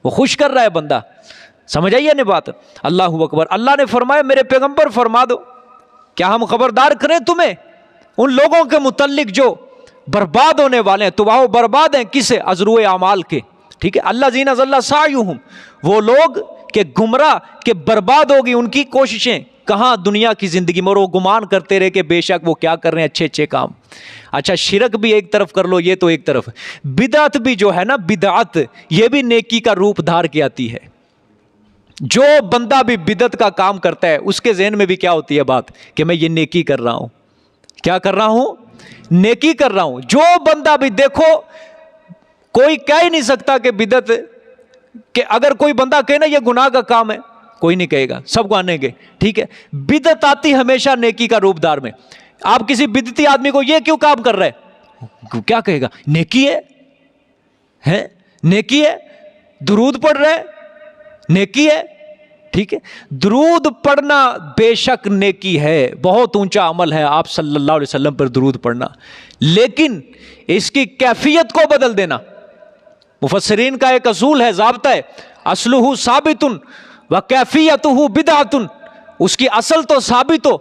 وہ خوش کر رہا ہے بندہ۔ سمجھ آئیے نا بات؟ اللہ اکبر۔ اللہ نے فرمایا میرے پیغمبر فرما دو، کیا ہم خبردار کریں تمہیں ان لوگوں کے متعلق جو برباد ہونے والے ہیں؟ تو وہ برباد ہیں کسے؟ ازروئے اعمال کے، ٹھیک ہے؟ اللہ زین ضل سعیہم، وہ لوگ کہ گمراہ کہ برباد ہوگی ان کی کوششیں، کہاں؟ دنیا کی زندگی میں، اور وہ گمان کرتے رہے کہ بے شک وہ کیا کر رہے ہیں، اچھے اچھے کام۔ اچھا شرک بھی ایک طرف کر لو، یہ تو ایک طرف۔ بدعت بھی جو ہے نا، بدعت یہ بھی نیکی کا روپ دھار کے آتی ہے۔ جو بندہ بھی بدعت کا کام کرتا ہے اس کے ذہن میں بھی کیا ہوتی ہے بات کہ میں یہ نیکی کر رہا ہوں، کیا کر رہا ہوں؟ نیکی کر رہا ہوں۔ جو بندہ بھی دیکھو، کوئی کہہ ہی نہیں سکتا کہ بدعت، کہ اگر کوئی بندہ کہے نا یہ گناہ کا کام ہے، کوئی نہیں کہے گا، سب مانیں گے، ٹھیک ہے؟ بدعت آتی ہمیشہ نیکی کا روپ دار میں۔ آپ کسی بدعتی آدمی کو یہ کیوں کام کر رہے ہیں، کیا کہے گا؟ نیکی ہے، نیکی ہے، درود پڑھ رہے، نیکی ہے، ٹھیک ہے؟ درود پڑھنا بے شک نیکی ہے، بہت اونچا عمل ہے آپ صلی اللہ علیہ وسلم پر درود پڑھنا، لیکن اس کی کیفیت کو بدل دینا۔ مفسرین کا ایک اصول ہے، ضابطہ ہے، اصلہ ثابت وکیفیتہ بدعۃ، اس کی اصل تو ثابت ہو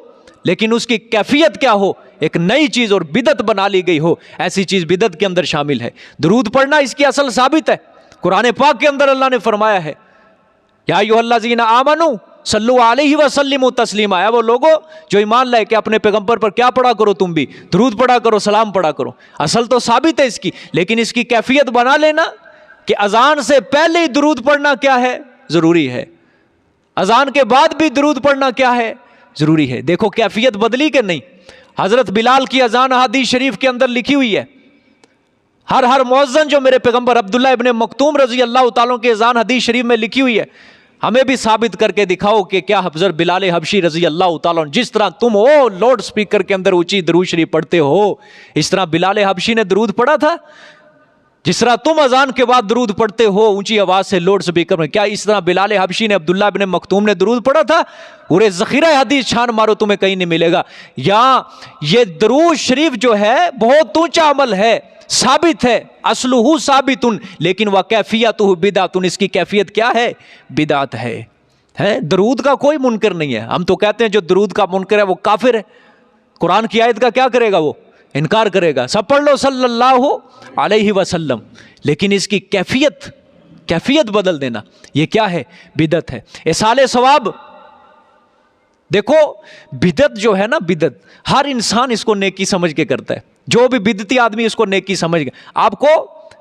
لیکن اس کی کیفیت کیا ہو، ایک نئی چیز اور بدعت بنا لی گئی ہو، ایسی چیز بدعت کے اندر شامل ہے۔ درود پڑھنا اس کی اصل ثابت ہے، قرآن پاک کے اندر اللہ نے فرمایا ہے یا ایھا الذین آمنوا صلوا علیہ وسلموا تسلیما، ہے وہ لوگوں جو ایمان لائے کہ اپنے پیغمبر پر کیا پڑھا کرو، تم بھی درود پڑھا کرو، سلام پڑھا کرو۔ اصل تو ثابت ہے اس کی، لیکن اس کی کیفیت بنا لینا کہ اذان سے پہلے ہی درود پڑھنا کیا ہے، ضروری ہے، اذان کے بعد بھی درود پڑھنا کیا ہے، ضروری ہے۔ دیکھو کیفیت بدلی کہ نہیں؟ حضرت بلال کی اذان حدیث شریف کے اندر لکھی ہوئی ہے، ہر مؤذن جو میرے پیغمبر عبداللہ ابن مکتوم رضی اللہ تعالیٰ کی اذان حدیث شریف میں لکھی ہوئی ہے، ہمیں بھی ثابت کر کے دکھاؤ کہ کیا حضرت بلال حبشی رضی اللہ تعالیٰ جس طرح تم ہو لوڈ سپیکر کے اندر اونچی درود شریف پڑھتے ہو، اس طرح بلال حبشی نے درود پڑھا تھا؟ جس طرح تم اذان کے بعد درود پڑھتے ہو اونچی آواز سے لوڈ سپیکر میں، کیا اس طرح بلال حبشی نے عبداللہ ابن مکتوم نے درود پڑھا تھا؟ پورے ذخیرہ حدیث چھان مارو تمہیں کہیں نہیں ملے گا۔ یہاں یہ درود شریف جو ہے بہت اونچا عمل ہے، ثابت ہے، اصلہ ثابت، لیکن وکیفیتہ بدعۃ، اس کی کیفیت کیا ہے؟ بدعت ہے۔ درود کا کوئی منکر نہیں ہے، ہم تو کہتے ہیں جو درود کا منکر ہے وہ کافر ہے، قرآن کی آیت کا کیا کرے گا؟ وہ انکار کرے گا۔ سب پڑھ لو صلی اللہ علیہ وسلم، لیکن اس کی کیفیت بدل دینا یہ کیا ہے؟ بدعت ہے۔ اصال ثواب، دیکھو بدعت جو ہے نا، بدعت ہر انسان اس کو نیکی سمجھ کے کرتا ہے، جو بھی بدعتی آدمی اس کو نیکی سمجھ گیا۔ آپ کو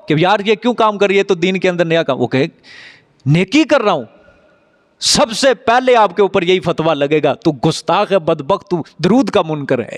کہ یار یہ کیوں کام کر رہی ہے، تو دین کے اندر نیا کام، وہ کہے نیکی کر رہا ہوں، سب سے پہلے آپ کے اوپر یہی فتویٰ لگے گا تو گستاخ ہے، بدبخت، تو درود کا منکر ہے۔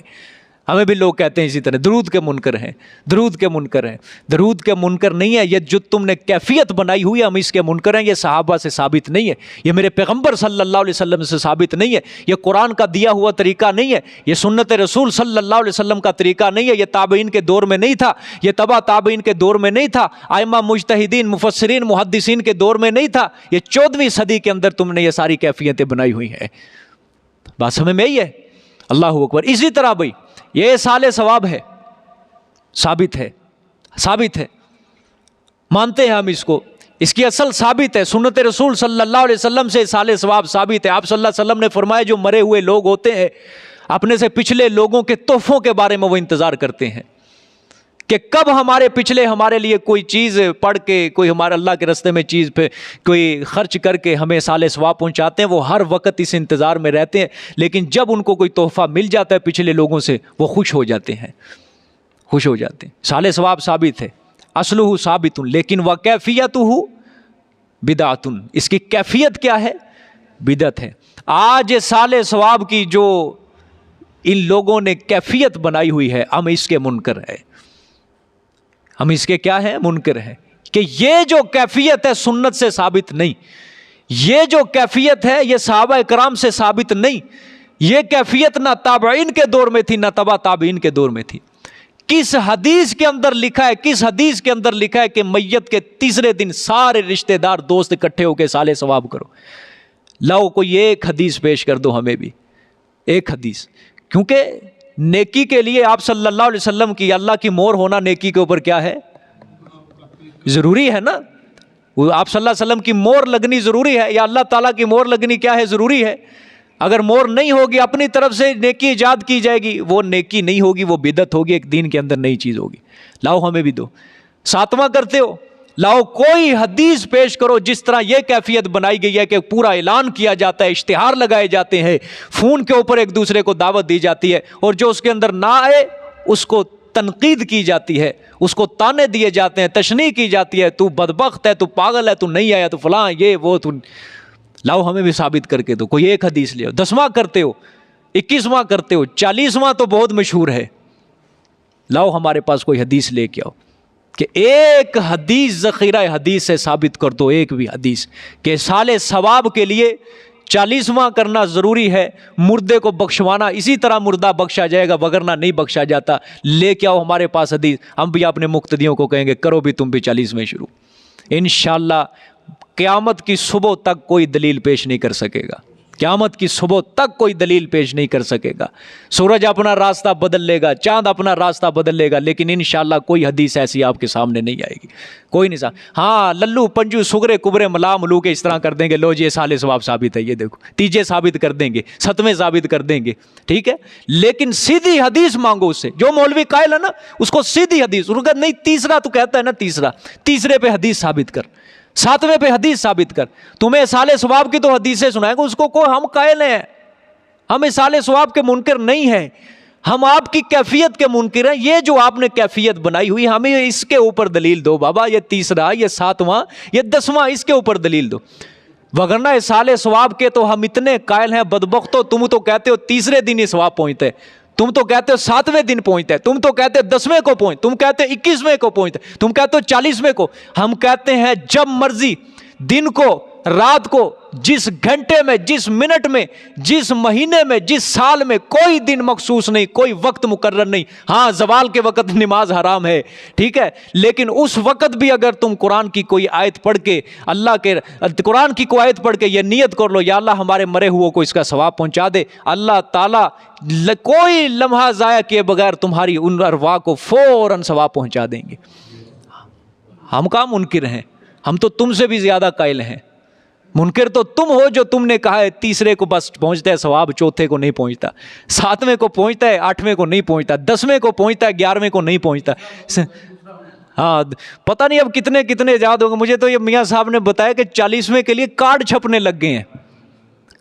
ہمیں بھی لوگ کہتے ہیں اسی طرح درود کے منکر ہیں، درود کے منکر ہیں۔ درود کے منکر نہیں ہے، یہ جو تم نے کیفیت بنائی ہوئی ہے ہم اس کے منکر ہیں، یہ صحابہ سے ثابت نہیں ہے، یہ میرے پیغمبر صلی اللہ علیہ وسلم سے ثابت نہیں ہے، یہ قرآن کا دیا ہوا طریقہ نہیں ہے، یہ سنت رسول صلی اللہ علیہ وسلم کا طریقہ نہیں ہے، یہ تابعین کے دور میں نہیں تھا، یہ تبع تابعین کے دور میں نہیں تھا، ائمہ مجتہدین مفسرین محدثین کے دور میں نہیں تھا، یہ 14ویں صدی کے اندر تم نے یہ ساری کیفیتیں بنائی ہوئی ہیں۔ بات سمجھ میں یہی ہے؟ اللہ اکبر۔ اسی طرح بھائی یہ اصال ثواب ہے، ثابت ہے، مانتے ہیں ہم اس کو، اس کی اصل ثابت ہے، سنت رسول صلی اللہ علیہ وسلم سے اصال ثواب ثابت ہے۔ آپ صلی اللہ علیہ وسلم نے فرمایا جو مرے ہوئے لوگ ہوتے ہیں اپنے سے پچھلے لوگوں کے تحفوں کے بارے میں وہ انتظار کرتے ہیں کہ کب ہمارے پچھلے ہمارے لیے کوئی چیز پڑھ کے، کوئی ہمارے اللہ کے راستے میں چیز پہ کوئی خرچ کر کے ہمیں صالح ثواب پہنچاتے ہیں، وہ ہر وقت اس انتظار میں رہتے ہیں، لیکن جب ان کو کوئی تحفہ مل جاتا ہے پچھلے لوگوں سے، وہ خوش ہو جاتے ہیں، خوش ہو جاتے ہیں۔ صالح ثواب ثابت ہے، اصلہ ثابت، لیکن وکیفیتہ بدعۃ، اس کی کیفیت کیا ہے؟ بدعت ہے۔ آج صالح ثواب کی جو ان لوگوں نے کیفیت بنائی ہوئی ہے، ہم اس کے منکر ہے، ہم اس کے کیا ہے؟ منکر ہے، کہ یہ جو کیفیت ہے سنت سے ثابت نہیں، یہ جو کیفیت ہے یہ صحابہ کرام سے ثابت نہیں، یہ کیفیت نہ تابعین کے دور میں تھی نہ تبع تابعین کے دور میں تھی۔ کس حدیث کے اندر لکھا ہے، کس حدیث کے اندر لکھا ہے کہ میت کے تیسرے دن سارے رشتہ دار دوست اکٹھے ہو کے صالح ثواب کرو؟ لاؤ کوئی ایک حدیث پیش کر دو ہمیں بھی، ایک حدیث، کیونکہ نیکی کے لیے آپ صلی اللہ علیہ وسلم کی، اللہ کی مہر ہونا نیکی کے اوپر کیا ہے؟ ضروری ہے نا، وہ آپ صلی اللہ علیہ وسلم کی مہر لگنی ضروری ہے، یا اللہ تعالیٰ کی مہر لگنی کیا ہے؟ ضروری ہے۔ اگر مہر نہیں ہوگی، اپنی طرف سے نیکی ایجاد کی جائے گی، وہ نیکی نہیں ہوگی، وہ بدعت ہوگی، ایک دین کے اندر نئی چیز ہوگی۔ لاؤ ہمیں بھی دو۔ ساتواں کرتے ہو، لاؤ کوئی حدیث پیش کرو جس طرح یہ کیفیت بنائی گئی ہے کہ پورا اعلان کیا جاتا ہے، اشتہار لگائے جاتے ہیں، فون کے اوپر ایک دوسرے کو دعوت دی جاتی ہے، اور جو اس کے اندر نہ آئے اس کو تنقید کی جاتی ہے، اس کو تانے دیے جاتے ہیں، تشنیع کی جاتی ہے، تو بدبخت ہے، تو پاگل ہے، تو نہیں آیا، تو فلاں، یہ وہ، تو لاؤ ہمیں بھی ثابت کر کے دو، کوئی ایک حدیث لے آؤ۔ 10واں کرتے ہو، 21واں کرتے ہو، 40واں تو بہت مشہور ہے، لاؤ ہمارے پاس کوئی حدیث لے کے آؤ کہ ایک حدیث ذخیرہ حدیث سے ثابت کر دو، ایک بھی حدیث کہ صالح ثواب کے لیے 40واں کرنا ضروری ہے، مردے کو بخشوانا اسی طرح مردہ بخشا جائے گا، وگرنہ نہیں بخشا جاتا۔ لے کے آؤ ہمارے پاس حدیث، ہم بھی اپنے مقتدیوں کو کہیں گے کرو بھی تم بھی 40ویں شروع۔ انشاءاللہ قیامت کی صبح تک کوئی دلیل پیش نہیں کر سکے گا، قیامت کی صبح تک کوئی دلیل پیش نہیں کر سکے گا۔ سورج اپنا راستہ بدل لے گا، چاند اپنا راستہ بدل لے گا، لیکن انشاءاللہ کوئی حدیث ایسی آپ کے سامنے نہیں آئے گی، کوئی نہیں۔ ہاں للو پنجو سگرے کبرے ملا ملو کے اس طرح کر دیں گے، لو جی یہ صالح ثواب ثابت ہے، یہ دیکھو، تیجے ثابت کر دیں گے، ستویں ثابت کر دیں گے، ٹھیک ہے، لیکن سیدھی حدیث مانگو اس سے۔ جو مولوی قائل ہے نا اس کو سیدھی حدیث، ان کا نہیں تیسرا تو کہتا ہے نا تیسرا، تیسرے پہ حدیث ثابت کر، 7ویں پہ حدیث ثابت کر۔ تمہیں صالح ثواب کی تو حدیثیں سنائیں گے، اس کو کوئی ہم قائل ہیں، ہم صالح ثواب کے منکر نہیں ہیں، ہم آپ کی کیفیت کے منکر ہیں۔ یہ جو آپ نے کیفیت بنائی ہوئی، ہمیں اس کے اوپر دلیل دو بابا، یہ تیسرا، یہ 7واں، یہ 10واں، اس کے اوپر دلیل دو، وگرنہ یہ صالح ثواب کے تو ہم اتنے قائل ہیں۔ بدبختو، تم تو کہتے ہو تیسرے دن ہی ثواب پہنچتا ہے، تم تو کہتے ہو 7ویں دن پہنچتا ہے، تم تو کہتے ہو 10ویں کو پہنچ، تم کہتے ہو 21ویں کو پہنچتا ہے، تم کہتے ہو 40ویں کو۔ ہم کہتے ہیں جب مرضی، دن کو، رات کو، جس گھنٹے میں، جس منٹ میں، جس مہینے میں، جس سال میں، کوئی دن مخصوص نہیں، کوئی وقت مقرر نہیں۔ ہاں زوال کے وقت نماز حرام ہے، ٹھیک ہے، لیکن اس وقت بھی اگر تم قرآن کی کوئی آیت پڑھ کے، اللہ کے قرآن کی کوئی آیت پڑھ کے یہ نیت کر لو، یا اللہ ہمارے مرے ہوئے کو اس کا ثواب پہنچا دے، اللہ تعالیٰ کوئی لمحہ ضائع کیے بغیر تمہاری ان ارواح کو فوراً ثواب پہنچا دیں گے۔ ہم کہاں منکر ہیں، ہم تو تم سے بھی زیادہ قائل ہیں۔ منکر تو تم ہو جو تم نے کہا ہے تیسرے کو بس پہنچتا ہے ثواب، چوتھے کو نہیں پہنچتا، 7ویں کو پہنچتا ہے، 8ویں کو نہیں پہنچتا، 10ویں کو پہنچتا ہے، 11ویں کو نہیں پہنچتا۔ ہاں پتہ نہیں اب کتنے کتنے یاد ہوں گے۔ مجھے تو یہ میاں صاحب نے بتایا کہ 40ویں کے لیے کارڈ چھپنے لگ گئے ہیں،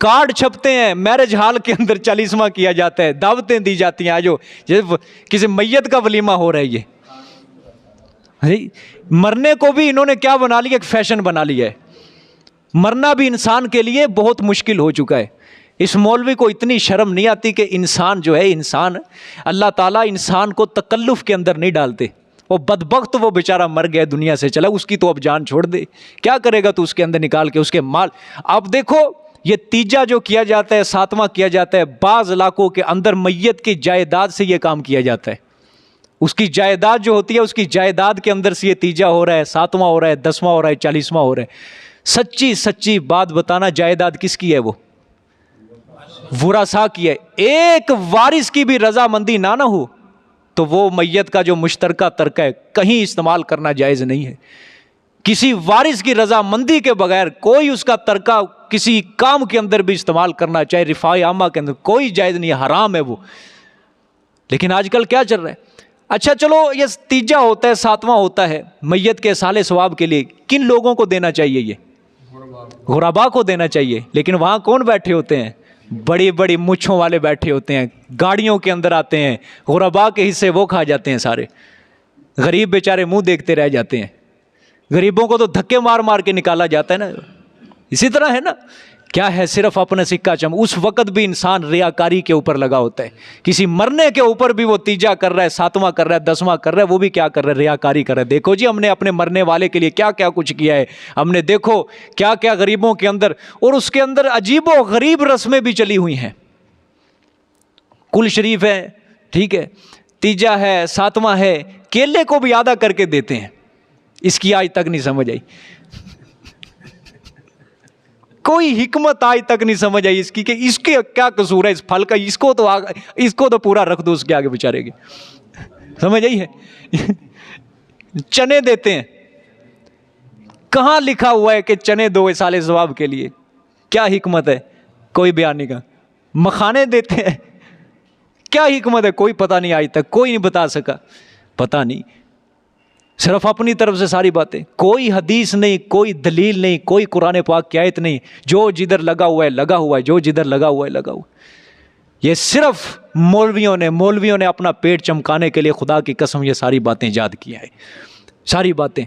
کارڈ چھپتے ہیں، میرج ہال کے اندر 40واں کیا جاتا ہے، دعوتیں دی جاتی ہیں، آجو کسی میت کا ولیمہ ہو رہا ہے۔ یہ مرنے کو بھی انہوں نے کیا بنا لیا، ایک فیشن بنا لیا ہے۔ مرنا بھی انسان کے لیے بہت مشکل ہو چکا ہے۔ اس مولوی کو اتنی شرم نہیں آتی کہ انسان جو ہے، انسان اللہ تعالیٰ انسان کو تکلف کے اندر نہیں ڈالتے۔ وہ بدبخت، وہ بیچارہ مر گیا، دنیا سے چلا، اس کی تو اب جان چھوڑ دے، کیا کرے گا تو اس کے اندر نکال کے اس کے مال۔ اب دیکھو یہ تیجا جو کیا جاتا ہے، 7واں کیا جاتا ہے، بعض علاقوں کے اندر میت کی جائیداد سے یہ کام کیا جاتا ہے۔ اس کی جائیداد جو ہوتی ہے، اس کی جائیداد کے اندر سے یہ تیجا ہو رہا ہے، 7واں ہو رہا ہے، 10واں ہو رہا ہے، 40واں ہو رہا ہے۔ سچی سچی بات بتانا، جائیداد کس کی ہے؟ وہ ورثاء کی ہے۔ ایک وارث کی بھی رضامندی نہ ہو تو وہ میت کا جو مشترکہ ترکہ ہے کہیں استعمال کرنا جائز نہیں ہے۔ کسی وارث کی رضامندی کے بغیر کوئی اس کا ترکہ کسی کام کے اندر بھی استعمال کرنا، چاہے رفاع عامہ کے اندر، کوئی جائز نہیں ہے، حرام ہے وہ۔ لیکن آج کل کیا چل رہا ہے؟ اچھا چلو یہ تیجا ہوتا ہے، ساتواں ہوتا ہے میت کے اصحال ثواب کے لیے، کن لوگوں کو دینا چاہیے؟ یہ غربا کو دینا چاہیے. لیکن وہاں کون بیٹھے ہوتے ہیں؟ بڑی بڑی مچھوں والے بیٹھے ہوتے ہیں، گاڑیوں کے اندر آتے ہیں، غربا کے حصے وہ کھا جاتے ہیں سارے. غریب بیچارے منہ دیکھتے رہ جاتے ہیں. غریبوں کو تو دھکے مار مار کے نکالا جاتا ہے نا. اسی طرح ہے نا، کیا ہے صرف اپنا سکہ اس وقت بھی انسان ریاکاری کے اوپر لگا ہوتا ہے. کسی مرنے کے اوپر بھی وہ تیجا کر رہا ہے، ساتواں کر رہا ہے، دسواں کر رہا ہے، وہ بھی کیا کر رہا ہے؟ ریاکاری کر رہا ہے. دیکھو جی ہم نے اپنے مرنے والے کے لیے کیا کیا کچھ کیا ہے. ہم نے دیکھو کیا کیا غریبوں کے اندر، اور اس کے اندر عجیب و غریب رسمیں بھی چلی ہوئی ہیں. کل شریف ہے، ٹھیک ہے، تیجا ہے، ساتواں ہے، کیلے کو بھی آدھا کر کے دیتے ہیں. اس کی آج تک نہیں سمجھ آئی. کوئی حکمت آج تک نہیں سمجھ آئی اس کی کہ اس کے کیا قصور ہے اس پھل کا. اس کو تو پورا رکھ دو اس کے آگے بیچارے گی. سمجھ آئی ہے؟ چنے دیتے ہیں. کہاں لکھا ہوا ہے کہ چنے دو اصحال ثواب کے لیے؟ کیا حکمت ہے؟ کوئی بیان نہیں کا. مکھانے دیتے ہیں. کیا حکمت ہے؟ کوئی پتہ نہیں، آج تک کوئی نہیں بتا سکا. پتہ نہیں، صرف اپنی طرف سے ساری باتیں. کوئی حدیث نہیں، کوئی دلیل نہیں، کوئی قرآن پاک کی آیت نہیں. جو جدھر لگا ہوا ہے لگا ہوا ہے، جو جدھر لگا ہوا ہے لگا ہوا ہے. یہ صرف مولویوں نے اپنا پیٹ چمکانے کے لیے خدا کی قسم یہ ساری باتیں ایجاد کیا ہے. ساری باتیں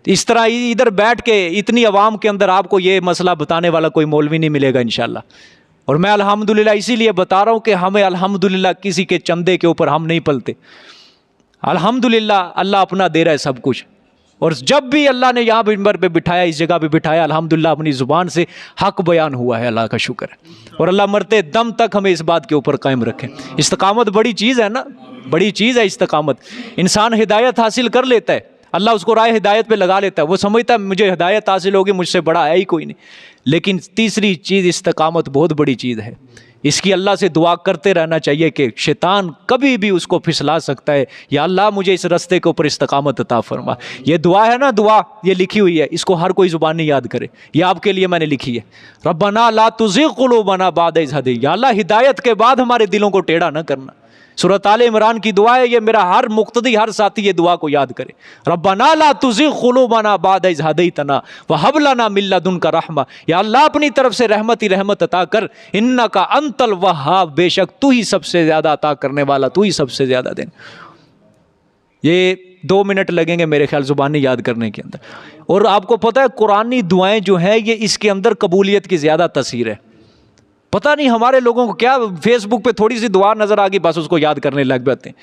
اس طرح ادھر بیٹھ کے اتنی عوام کے اندر آپ کو یہ مسئلہ بتانے والا کوئی مولوی نہیں ملے گا انشاءاللہ. اور میں الحمدللہ اسی لیے بتا رہا ہوں کہ ہمیں الحمدللہ کسی کے چندے کے اوپر ہم نہیں پلتے. الحمدللہ اللہ اپنا دے رہا ہے سب کچھ. اور جب بھی اللہ نے یہاں منبر پہ بٹھایا، اس جگہ پہ بٹھایا، الحمدللہ اپنی زبان سے حق بیان ہوا ہے. اللہ کا شکر ہے. اور اللہ مرتے دم تک ہمیں اس بات کے اوپر قائم رکھے. استقامت بڑی چیز ہے نا، بڑی چیز ہے استقامت. انسان ہدایت حاصل کر لیتا ہے، اللہ اس کو راہ ہدایت پہ لگا لیتا ہے. وہ سمجھتا ہے مجھے ہدایت حاصل ہوگی، مجھ سے بڑا ہے ہی کوئی نہیں. لیکن تیسری چیز استقامت بہت بڑی چیز ہے. اس کی اللہ سے دعا کرتے رہنا چاہیے کہ شیطان کبھی بھی اس کو پھسلا سکتا ہے. یا اللہ مجھے اس رستے کے اوپر استقامت عطا فرما. یہ دعا ہے نا، دعا یہ لکھی ہوئی ہے، اس کو ہر کوئی زبان نہیں یاد کرے. یہ آپ کے لیے میں نے لکھی ہے. ربنا لا تزغ قلوبنا بعد اذ ہدیتنا. یا اللہ ہدایت کے بعد ہمارے دلوں کو ٹیڑھا نہ کرنا. سورۃ آل عمران کی دعا ہے. یہ میرا ہر مقتدی، ہر ساتھی یہ دعا کو یاد کرے. ربنا لا تزغ قلوبنا بعد اذ ہدیتنا وہب لنا من لدنک رحمہ. یا اللہ اپنی طرف سے رحمت ہی رحمت عطا کر. انک انت الوہاب. بے شک تو ہی سب سے زیادہ عطا کرنے والا، تو ہی سب سے زیادہ دین. یہ 2 منٹ لگیں گے میرے خیال زبانی یاد کرنے کے اندر. اور آپ کو پتہ ہے قرآنی دعائیں جو ہیں یہ اس کے اندر قبولیت کی زیادہ تاثیر ہے. پتہ نہیں ہمارے لوگوں کو کیا، فیس بک پہ تھوڑی سی دعا نظر آ گئی بس اس کو یاد کرنے لگ جاتے ہیں.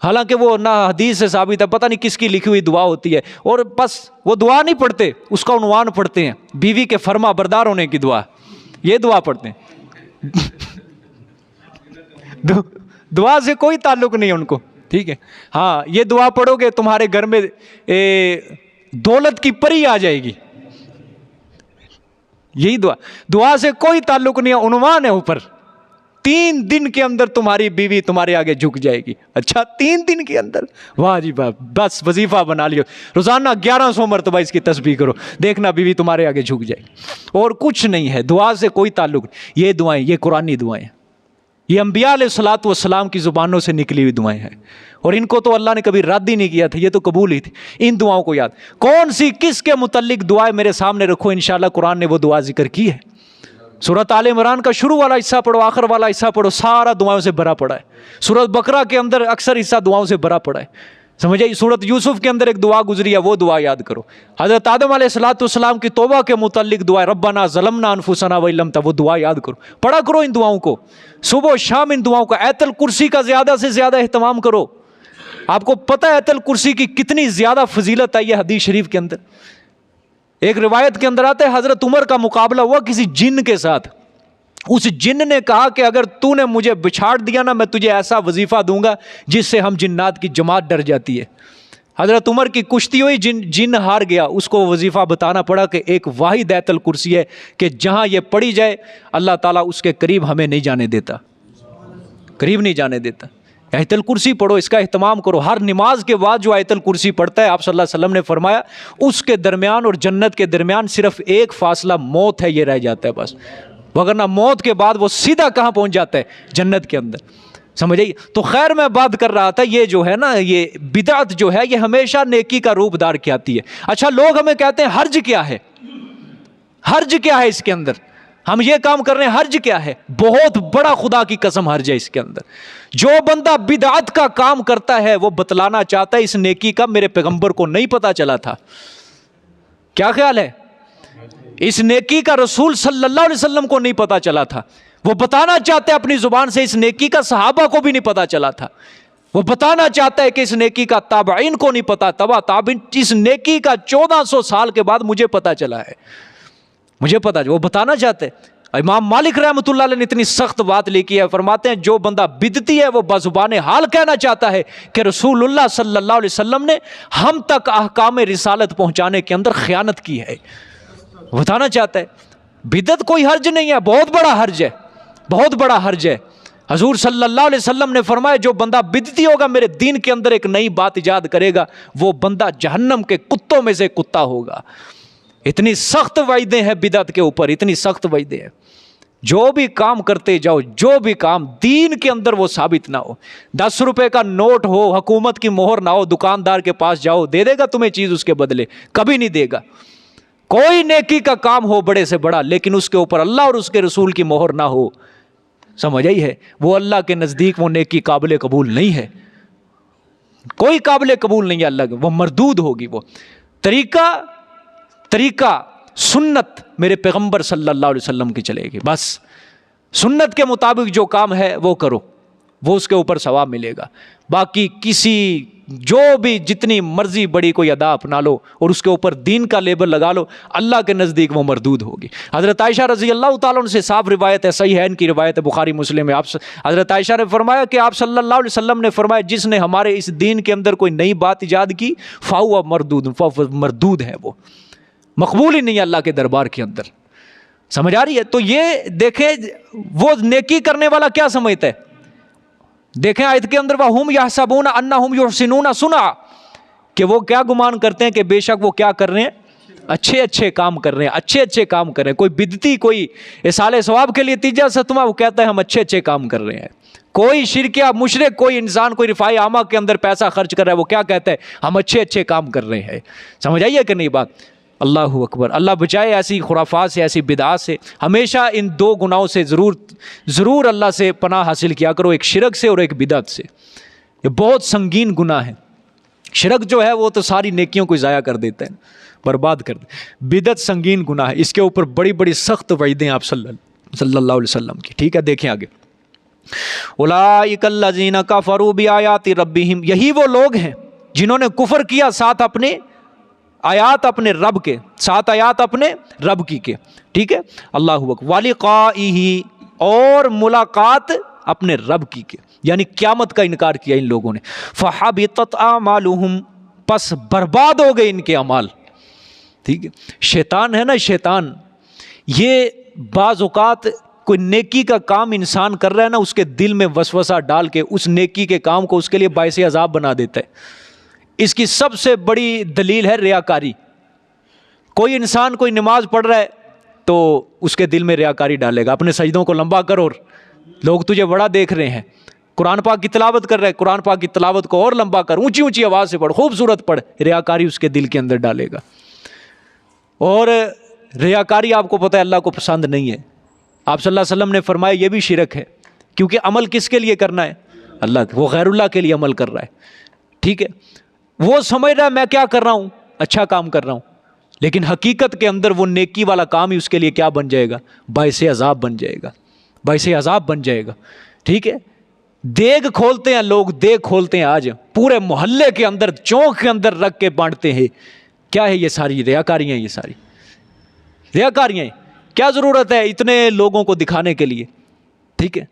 حالانکہ وہ نہ حدیث سے ثابت ہے، پتہ نہیں کس کی لکھی ہوئی دعا ہوتی ہے. اور بس وہ دعا نہیں پڑھتے، اس کا عنوان پڑھتے ہیں، بیوی کے فرما بردار ہونے کی دعا. یہ دعا پڑھتے ہیں. دعا سے کوئی تعلق نہیں ہے ان کو. ٹھیک ہے، ہاں یہ دعا پڑھو گے تمہارے گھر میں دولت کی پری آ جائے گی. یہی دعا سے کوئی تعلق نہیں ہے، عنوان ہے اوپر. 3 دن کے اندر تمہاری بیوی تمہارے آگے جھک جائے گی. اچھا 3 دن کے اندر؟ واہ جی واہ. بس وظیفہ بنا لیو، روزانہ 1100 مرتبہ اس کی تسبیح کرو، دیکھنا بیوی تمہارے آگے جھک جائے گی. اور کچھ نہیں ہے، دعا سے کوئی تعلق نہیں. یہ دعائیں، یہ قرآنی دعائیں، یہ انبیاء علیہ الصلوۃ والسلام کی زبانوں سے نکلی ہوئی دعائیں ہیں. اور ان کو تو اللہ نے کبھی رد ہی نہیں کیا تھا، یہ تو قبول ہی تھی. ان دعاؤں کو یاد، کون سی کس کے متعلق دعائیں میرے سامنے رکھو، انشاءاللہ قرآن نے وہ دعا ذکر کی ہے. سورۃ آل عمران کا شروع والا حصہ پڑھو، آخر والا حصہ پڑھو، سارا دعاؤں سے بھرا پڑا ہے. سورۃ بقرہ کے اندر اکثر حصہ دعاؤں سے بھرا پڑا ہے. سمجھے؟ سورۃ یوسف کے اندر ایک دعا گزری ہے، وہ دعا یاد کرو. حضرت آدم علیہ الصلوۃ والسلام کی توبہ کے متعلق دعا ربنا ظلمنا انفسنا وان لم تغفر، وہ دعا یاد کرو، پڑھا کرو ان دعاؤں کو صبح و شام. ان دعاؤں کا آیت الکرسی کا زیادہ سے زیادہ اہتمام کرو. آپ کو پتہ ہے آیت الکرسی کی کتنی زیادہ فضیلت آئی ہے حدیث شریف کے اندر. ایک روایت کے اندر آتا ہے حضرت عمر کا مقابلہ ہوا کسی جن کے ساتھ. اس جن نے کہا کہ اگر تو نے مجھے بچھاڑ دیا نا، میں تجھے ایسا وظیفہ دوں گا جس سے ہم جنات کی جماعت ڈر جاتی ہے. حضرت عمر کی کشتی ہوئی، جن ہار گیا. اس کو وظیفہ بتانا پڑا کہ ایک واحد آیت الکرسی ہے کہ جہاں یہ پڑھی جائے اللہ تعالیٰ اس کے قریب ہمیں نہیں جانے دیتا، قریب نہیں جانے دیتا. آیت الکرسی پڑھو، اس کا اہتمام کرو. ہر نماز کے بعد جو آیت الکرسی پڑھتا ہے، آپ صلی اللہ علیہ وسلم نے فرمایا اس کے درمیان اور جنت کے درمیان صرف ایک فاصلہ موت ہے، یہ رہ جاتا ہے بس. وگرنہ موت کے بعد وہ سیدھا کہاں پہنچ جاتا ہے؟ جنت کے اندر. سمجھ آئیے؟ تو خیر میں بات کر رہا تھا، یہ جو ہے نا یہ بدعت جو ہے یہ ہمیشہ نیکی کا روپ دار کی آتی ہے۔ اچھا لوگ ہمیں کہتے ہیں حرج کیا ہے، حرج کیا ہے اس کے اندر، ہم یہ کام کر رہے ہیں حرج کیا ہے؟ بہت بڑا خدا کی قسم حرج ہے اس کے اندر۔ جو بندہ بدعت کا کام کرتا ہے وہ بتلانا چاہتا ہے اس نیکی کا میرے پیغمبر کو نہیں پتا چلا تھا۔ کیا خیال ہے؟ اس نیکی کا رسول صلی اللہ علیہ وسلم کو نہیں پتا چلا تھا، وہ بتانا چاہتے ہیں اپنی زبان سے اس نیکی کا صحابہ کو بھی نہیں پتا چلا تھا، وہ بتانا چاہتا ہے کہ اس نیکی کا تابعین کو نہیں پتا، تبع تابعین، اس نیکی کا 1400 سال کے بعد مجھے پتا چلا ہے، مجھے پتا، وہ بتانا چاہتے ہیں۔ امام مالک رحمۃ اللہ علیہ نے اتنی سخت بات لکھی ہے، فرماتے ہیں جو بندہ بدعتی ہے وہ بزبان حال کہنا چاہتا ہے کہ رسول اللہ صلی اللہ علیہ وسلم نے ہم تک احکام رسالت پہنچانے کے اندر خیانت کی ہے، بتانا چاہتا ہے۔ بدعت کوئی حرج نہیں ہے، بہت بڑا حرج ہے، بہت بڑا حرج ہے۔ حضور صلی اللہ علیہ وسلم نے فرمایا جو بندہ بدعتی ہوگا، میرے دین کے اندر ایک نئی بات ایجاد کرے گا، وہ بندہ جہنم کے کتوں میں سے کتا ہوگا۔ اتنی سخت وعیدیں ہیں بدعت کے اوپر، اتنی سخت وعیدیں ہیں۔ جو بھی کام کرتے جاؤ، جو بھی کام دین کے اندر وہ ثابت نہ ہو، 10 روپے کا نوٹ ہو، حکومت کی مہر نہ ہو، دکاندار کے پاس جاؤ، دے دے گا تمہیں چیز اس کے بدلے؟ کبھی نہیں دے گا۔ کوئی نیکی کا کام ہو بڑے سے بڑا، لیکن اس کے اوپر اللہ اور اس کے رسول کی مہر نہ ہو، سمجھ آئی ہے، وہ اللہ کے نزدیک وہ نیکی قابل قبول نہیں ہے، کوئی قابل قبول نہیں ہے اللہ کے، وہ مردود ہوگی۔ وہ طریقہ سنت میرے پیغمبر صلی اللہ علیہ وسلم کی چلے گی، بس سنت کے مطابق جو کام ہے وہ کرو، وہ اس کے اوپر ثواب ملے گا۔ باقی کسی جو بھی جتنی مرضی بڑی کوئی ادا اپنا لو اور اس کے اوپر دین کا لیبل لگا لو، اللہ کے نزدیک وہ مردود ہوگی۔ حضرت عائشہ رضی اللہ تعالیٰ عنہ سے صاف روایت ہے، صحیح ہے ان کی روایت ہے، بخاری مسلم میں، حضرت عائشہ نے فرمایا کہ آپ صلی اللہ علیہ وسلم نے فرمایا جس نے ہمارے اس دین کے اندر کوئی نئی بات ایجاد کی فہو مردود ہے، وہ مقبول ہی نہیں ہے اللہ کے دربار کے اندر، سمجھ آ رہی ہے؟ تو یہ دیکھیں وہ نیکی کرنے والا کیا سمجھتا ہے، دیکھیں آیت کے اندر وَهُمْ يَحْسَبُونَ أَنَّهُمْ يُحْسِنُونَ صُنْعًا، کہ وہ کیا گمان کرتے ہیں کہ بے شک وہ کیا کر رہے ہیں، اچھے اچھے کام کر رہے ہیں، اچھے اچھے کام کر رہے ہیں۔ کوئی بدعتی، کوئی اصالہ ثواب کے لیے تیجا ستما، وہ کہتا ہے ہم اچھے اچھے کام کر رہے ہیں۔ کوئی شرکیہ مشرک، کوئی انسان کوئی رفاع عامہ کے اندر پیسہ خرچ کر رہا ہے، وہ کیا کہتا ہے ہم اچھے اچھے کام کر رہے ہیں۔ سمجھ آئیے کہ نہیں بات؟ اللہ اکبر، اللہ بچائے ایسی خرافات سے، ایسی بدعات سے۔ ہمیشہ ان دو گناہوں سے ضرور اللہ سے پناہ حاصل کیا کرو، ایک شرک سے اور ایک بدعت سے۔ یہ بہت سنگین گناہ ہے۔ شرک جو ہے وہ تو ساری نیکیوں کو ضائع کر دیتا ہے، برباد کر دیتا ہے۔ بدعت سنگین گناہ ہے، اس کے اوپر بڑی بڑی سخت وعیدیں آپ صلی اللہ علیہ وسلم کی۔ ٹھیک ہے، دیکھیں آگے، اولئک الذین کفروا بآیات ربہم، یہی وہ لوگ ہیں جنہوں نے کفر کیا ساتھ اپنے آیات، اپنے رب کے ساتھ، آیات اپنے رب کی کے۔ ٹھیک ہے، اللہ اکبر، ولقائہ، اور ملاقات اپنے رب کی کے، یعنی قیامت کا انکار کیا ان لوگوں نے۔ فحبطت اعمالہم، پس برباد ہو گئے ان کے اعمال۔ ٹھیک ہے، شیطان ہے نا، شیطان یہ بعض اوقات کوئی نیکی کا کام انسان کر رہا ہے نا، اس کے دل میں وسوسہ ڈال کے اس نیکی کے کام کو اس کے لیے باعث عذاب بنا دیتا ہے۔ اس کی سب سے بڑی دلیل ہے ریاکاری۔ کوئی انسان کوئی نماز پڑھ رہا ہے تو اس کے دل میں ریاکاری ڈالے گا، اپنے سجدوں کو لمبا کر اور لوگ تجھے بڑا دیکھ رہے ہیں۔ قرآن پاک کی تلاوت کر رہے ہیں، قرآن پاک کی تلاوت کو اور لمبا کر، اونچی اونچی آواز سے پڑھ، خوبصورت پڑھ، ریاکاری اس کے دل کے اندر ڈالے گا۔ اور ریاکاری آپ کو پتہ ہے اللہ کو پسند نہیں ہے۔ آپ صلی اللہ علیہ وسلم نے فرمایا یہ بھی شرک ہے، کیونکہ عمل کس کے لیے کرنا ہے؟ اللہ، وہ غیر اللہ کے لیے عمل کر رہا ہے۔ ٹھیک ہے، وہ سمجھ رہا ہے میں کیا کر رہا ہوں، اچھا کام کر رہا ہوں، لیکن حقیقت کے اندر وہ نیکی والا کام ہی اس کے لیے کیا بن جائے گا؟ باعث عذاب بن جائے گا، باعث عذاب بن جائے گا۔ ٹھیک ہے، دیگ کھولتے ہیں لوگ، دیگ کھولتے ہیں آج پورے محلے کے اندر، چونک کے اندر رکھ کے بانٹتے ہیں۔ کیا ہے یہ ساری ریاکاریاں؟ یہ ساری ریاکاریاں کیا ضرورت ہے اتنے لوگوں کو دکھانے کے لیے؟ ٹھیک ہے،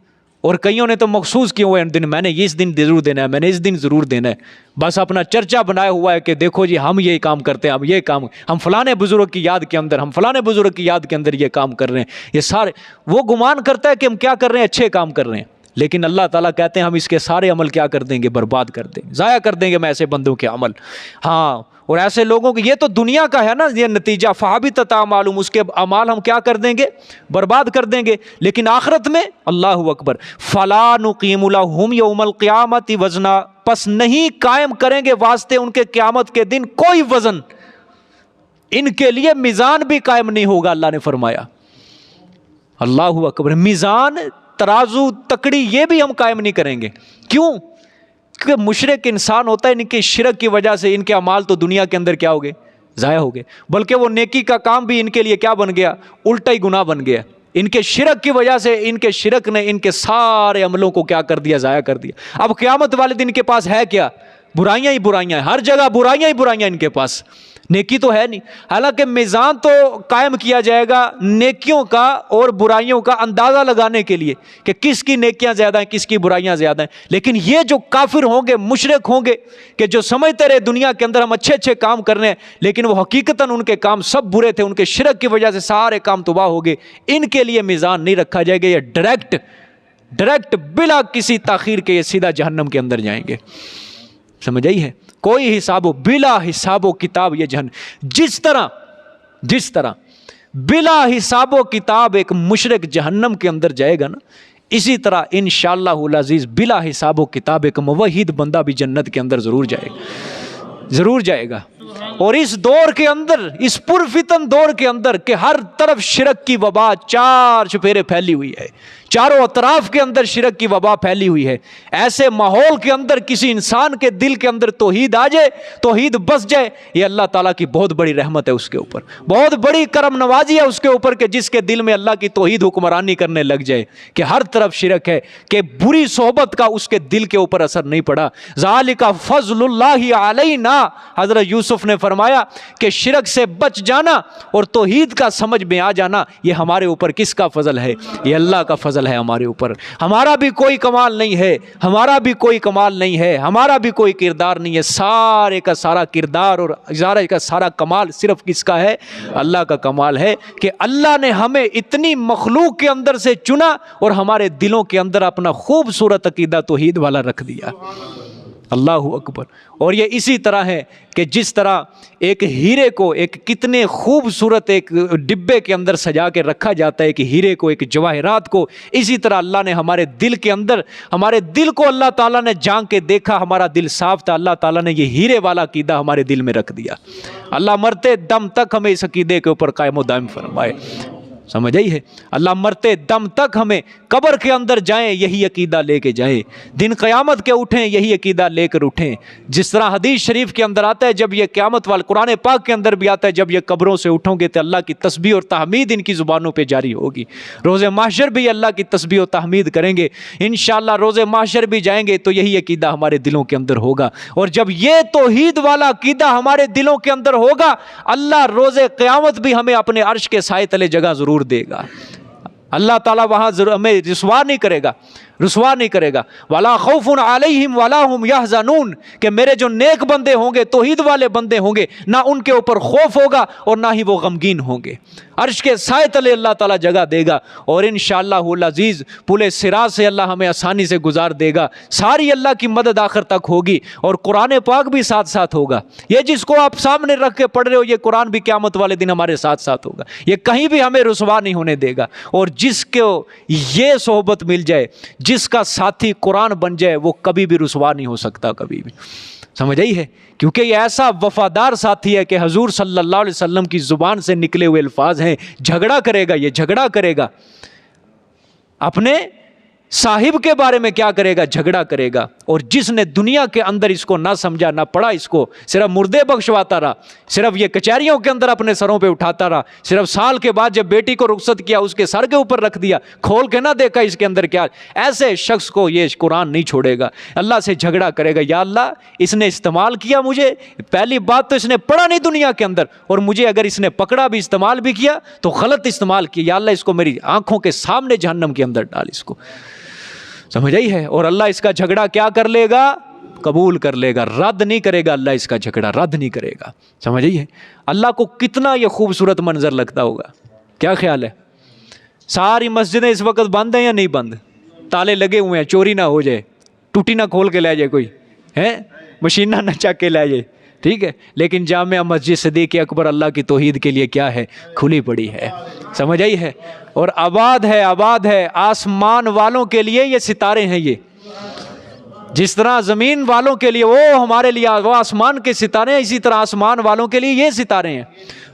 اور کئیوں نے تو مخصوص کیے ہوئے ہیں دن، میں نے اس دن ضرور دینا ہے، میں نے اس دن ضرور دینا ہے، بس اپنا چرچا بنایا ہوا ہے کہ دیکھو جی ہم یہ کام کرتے ہیں، ہم یہ کام، ہم فلانے بزرگ کی یاد کے اندر، ہم فلانے بزرگ کی یاد کے اندر یہ کام کر رہے ہیں۔ یہ سارے وہ گمان کرتا ہے کہ ہم کیا کر رہے ہیں، اچھے کام کر رہے ہیں، لیکن اللہ تعالیٰ کہتے ہیں ہم اس کے سارے عمل کیا کر دیں گے؟ برباد کر دیں گے، ضائع کر دیں گے میں ایسے بندوں کے عمل. ہاں، اور ایسے لوگوں کے یہ تو دنیا کا ہے نا یہ نتیجہ، فَحَبِطَتْ أَعْمَالُهُمْ، اس کے اعمال ہم کیا کر دیں گے؟ برباد کر دیں گے. لیکن آخرت میں اللہ اکبر، فَلَا نُقِيمُ لَهُمْ يَوْمَ الْقِيَامَةِ وَزْنًا، پس نہیں قائم کریں گے واسطے ان کے قیامت کے دن کوئی وزن، ان کے لیے میزان بھی قائم نہیں ہوگا. اللہ نے فرمایا اللہ اکبر، میزان، ترازو، تکڑی یہ بھی ہم قائم نہیں کریں گے. کیوں؟ کیونکہ مشرک انسان ہوتا ہے، ان کے شرک کی وجہ سے ان کے اعمال تو دنیا کے اندر کیا ہو گئے؟ ضائع ہو گئے، بلکہ وہ نیکی کا کام بھی ان کے لیے کیا بن گیا؟ الٹا ہی گناہ بن گیا. ان کے شرک کی وجہ سے، ان کے شرک نے ان کے سارے عملوں کو کیا کر دیا؟ ضائع کر دیا. اب قیامت والے دن کے پاس ہے کیا؟ برائیاں ہی برائیاں ہیں، ہر جگہ برائیاں ہی برائیاں ان کے پاس، نیکی تو ہے نہیں. حالانکہ میزان تو قائم کیا جائے گا نیکیوں کا اور برائیوں کا اندازہ لگانے کے لیے کہ کس کی نیکیاں زیادہ ہیں، کس کی برائیاں زیادہ ہیں. لیکن یہ جو کافر ہوں گے، مشرک ہوں گے، کہ جو سمجھتے رہے دنیا کے اندر ہم اچھے اچھے کام کر رہے ہیں، لیکن وہ حقیقتاً ان کے کام سب برے تھے، ان کے شرک کی وجہ سے سارے کام تباہ ہو گئے. ان کے لیے میزان نہیں رکھا جائے گا، یہ ڈائریکٹ بلا کسی تاخیر کے یہ سیدھا جہنم کے اندر جائیں گے. سمجھ آئی ہے؟ کوئی حساب و بلا حساب و کتاب یہ جہنم. جس طرح بلا حساب و کتاب ایک مشرک جہنم کے اندر جائے گا نا، اسی طرح انشاءاللہ العزیز بلا حساب و کتاب ایک موحد بندہ بھی جنت کے اندر ضرور جائے گا. اور اس دور کے اندر، اس پرفتن دور کے اندر کہ ہر طرف شرک کی وبا چار چفیرے پھیلی ہوئی ہے، چاروں اطراف کے اندر شرک کی وبا پھیلی ہوئی ہے، ایسے ماحول کے اندر کسی انسان کے دل کے اندر توحید آ جائے، توحید بس جائے، یہ اللہ تعالیٰ کی بہت بڑی رحمت ہے اس کے اوپر، بہت بڑی کرم نوازی ہے اس کے اوپر کہ جس کے دل میں اللہ کی توحید حکمرانی کرنے لگ جائے کہ ہر طرف شرک ہے، کہ بری صحبت کا اس کے دل کے اوپر اثر نہیں پڑا. ذالک فضل اللہ علینا، حضرت یوسف نے فرمایا کہ شرک سے بچ جانا اور توحید کا سمجھ میں آ جانا یہ ہمارے اوپر کس کا فضل ہے؟ یہ اللہ کا فضل ہے ہمارے اوپر. ہمارا بھی کوئی کمال نہیں ہے، ہمارا بھی کوئی کمال نہیں ہے، ہمارا بھی کوئی کردار نہیں ہے. سارے کا سارا کردار اور سارے کا سارا کمال صرف کس کا ہے؟ اللہ کا کمال ہے کہ اللہ نے ہمیں اتنی مخلوق کے اندر سے چنا اور ہمارے دلوں کے اندر اپنا خوبصورت عقیدہ توحید والا رکھ دیا. اللہ اکبر. اور یہ اسی طرح ہے کہ جس طرح ایک ہیرے کو ایک کتنے خوبصورت ایک ڈبے کے اندر سجا کے رکھا جاتا ہے ایک ہیرے کو، ایک جواہرات کو، اسی طرح اللہ نے ہمارے دل کے اندر، ہمارے دل کو اللہ تعالیٰ نے جان کے دیکھا، ہمارا دل صاف تھا، اللہ تعالیٰ نے یہ ہیرے والا عقیدہ ہمارے دل میں رکھ دیا. اللہ مرتے دم تک ہمیں اس عقیدے کے اوپر قائم و دائم فرمائے. سمجھ آئی ہے؟ اللہ مرتے دم تک ہمیں قبر کے اندر جائیں یہی عقیدہ لے کے جائیں، دن قیامت کے اٹھیں یہی عقیدہ لے کر اٹھیں. جس طرح حدیث شریف کے اندر آتا ہے، جب یہ قیامت والے قرآن پاک کے اندر بھی آتا ہے، جب یہ قبروں سے اٹھوں گے تو اللہ کی تسبیح اور تحمید ان کی زبانوں پہ جاری ہوگی. روز محشر بھی اللہ کی تسبیح و تحمید کریں گے. انشاءاللہ روز محشر بھی جائیں گے تو یہی عقیدہ ہمارے دلوں کے اندر ہوگا. اور جب یہ توحید والا عقیدہ ہمارے دلوں کے اندر ہوگا، اللہ روز قیامت بھی ہمیں اپنے عرش کے سائے تلے جگہ ضرور دے گا. اللہ تعالیٰ وہاں ہمیں رسوا نہیں کرے گا. وَلَا خَوْفٌ عَلَيْهِمْ وَلَا هُمْ يَحْزَنُونَ، کہ میرے جو نیک بندے ہوں گے، توحید والے بندے ہوں گے، نہ ان کے اوپر خوف ہوگا اور نہ ہی وہ غمگین ہوں گے. عرش کے سائے تلے اللہ تعالیٰ جگہ دے گا. اور انشاءاللہ العزیز پل صراط سے اللہ ہمیں آسانی سے گزار دے گا. ساری اللہ کی مدد آخر تک ہوگی اور قرآن پاک بھی ساتھ ساتھ ہوگا. یہ جس کو آپ سامنے رکھ کے پڑھ رہے ہو، یہ قرآن بھی قیامت والے دن ہمارے ساتھ ساتھ ہوگا. یہ کہیں بھی ہمیں رسوا نہیں ہونے دے گا. اور جس کو یہ صحبت مل جائے، جس کا ساتھی قرآن بن جائے، وہ کبھی بھی رسوا نہیں ہو سکتا، کبھی بھی. سمجھ آئی ہے؟ کیونکہ یہ ایسا وفادار ساتھی ہے کہ حضور صلی اللہ علیہ وسلم کی زبان سے نکلے ہوئے الفاظ ہیں، جھگڑا کرے گا، یہ جھگڑا کرے گا اپنے صاحب کے بارے میں، کیا کرے گا؟ جھگڑا کرے گا. اور جس نے دنیا کے اندر اس کو نہ سمجھا، نہ پڑھا، اس کو صرف مردے بخشواتا رہا، صرف یہ کچہریوں کے اندر اپنے سروں پہ اٹھاتا رہا، صرف سال کے بعد جب بیٹی کو رخصت کیا اس کے سر کے اوپر رکھ دیا، کھول کے نہ دیکھا اس کے اندر کیا، ایسے شخص کو یہ قرآن نہیں چھوڑے گا. اللہ سے جھگڑا کرے گا، یا اللہ اس نے استعمال کیا مجھے، پہلی بات تو اس نے پڑھا نہیں دنیا کے اندر، اور مجھے اگر اس نے پکڑا بھی، استعمال بھی کیا تو غلط استعمال کیا، یا اللہ اس کو میری آنکھوں کے سامنے جہنم کے اندر ڈال اس کو. سمجھ آئی ہے؟ اور اللہ اس کا جھگڑا کیا کر لے گا؟ قبول کر لے گا، رد نہیں کرے گا. اللہ اس کا جھگڑا رد نہیں کرے گا. سمجھ آئی ہے؟ اللہ کو کتنا یہ خوبصورت منظر لگتا ہوگا. کیا خیال ہے؟ ساری مسجدیں اس وقت بند ہیں یا نہیں بند؟ تالے لگے ہوئے ہیں, چوری نہ ہو جائے, ٹوٹی نہ کھول کے لے جائے کوئی, ہے مشینہ نہ چک کے لے جائے, ٹھیک ہے. لیکن جامع مسجد صدیق اکبر اللہ کی توحید کے لیے کیا ہے, کھلی پڑی ہے, سمجھ آئی ہے. اور آباد ہے, آباد ہے. آسمان والوں کے لیے یہ ستارے ہیں, یہ جس طرح زمین والوں کے لیے وہ ہمارے لیے وہ آسمان کے ستارے ہیں, اسی طرح آسمان والوں کے لیے یہ ستارے ہیں.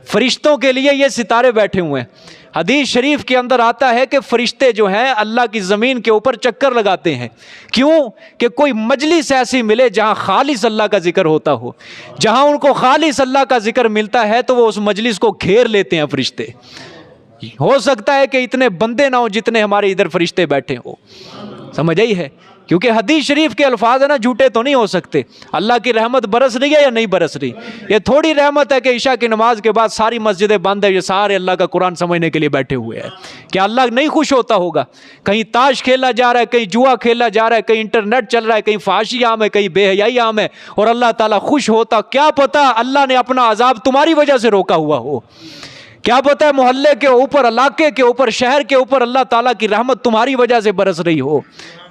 فرشتوں کے لیے یہ ستارے بیٹھے ہوئے ہیں. حدیث شریف کے اندر آتا ہے کہ فرشتے جو ہیں اللہ کی زمین کے اوپر چکر لگاتے ہیں. کیوں؟ کہ کوئی مجلس ایسی ملے جہاں خالص اللہ کا ذکر ہوتا ہو. جہاں ان کو خالص اللہ کا ذکر ملتا ہے تو وہ اس مجلس کو گھیر لیتے ہیں فرشتے. ہو سکتا ہے کہ اتنے بندے نہ ہوں جتنے ہمارے ادھر فرشتے بیٹھے ہو, سمجھ آئی ہے. کیونکہ حدیث شریف کے الفاظ ہیں نا, جھوٹے تو نہیں ہو سکتے. اللہ کی رحمت برس رہی ہے یا نہیں برس رہی؟ یہ تھوڑی رحمت ہے کہ عشاء کی نماز کے بعد ساری مسجدیں بند ہے, یہ سارے اللہ کا قرآن سمجھنے کے لیے بیٹھے ہوئے ہیں. کیا اللہ نہیں خوش ہوتا ہوگا؟ کہیں تاش کھیلا جا رہا ہے, کہیں جوا کھیلا جا رہا ہے, کہیں انٹرنیٹ چل رہا ہے, کہیں فحاشی عام ہے, کہیں بے حیائی عام ہے, اور اللہ تعالیٰ خوش ہوتا. کیا پتا اللہ نے اپنا عذاب تمہاری وجہ سے روکا ہوا ہو. کیا پتہ ہے محلے کے اوپر, علاقے کے اوپر, شہر کے اوپر اللہ تعالیٰ کی رحمت تمہاری وجہ سے برس رہی ہو.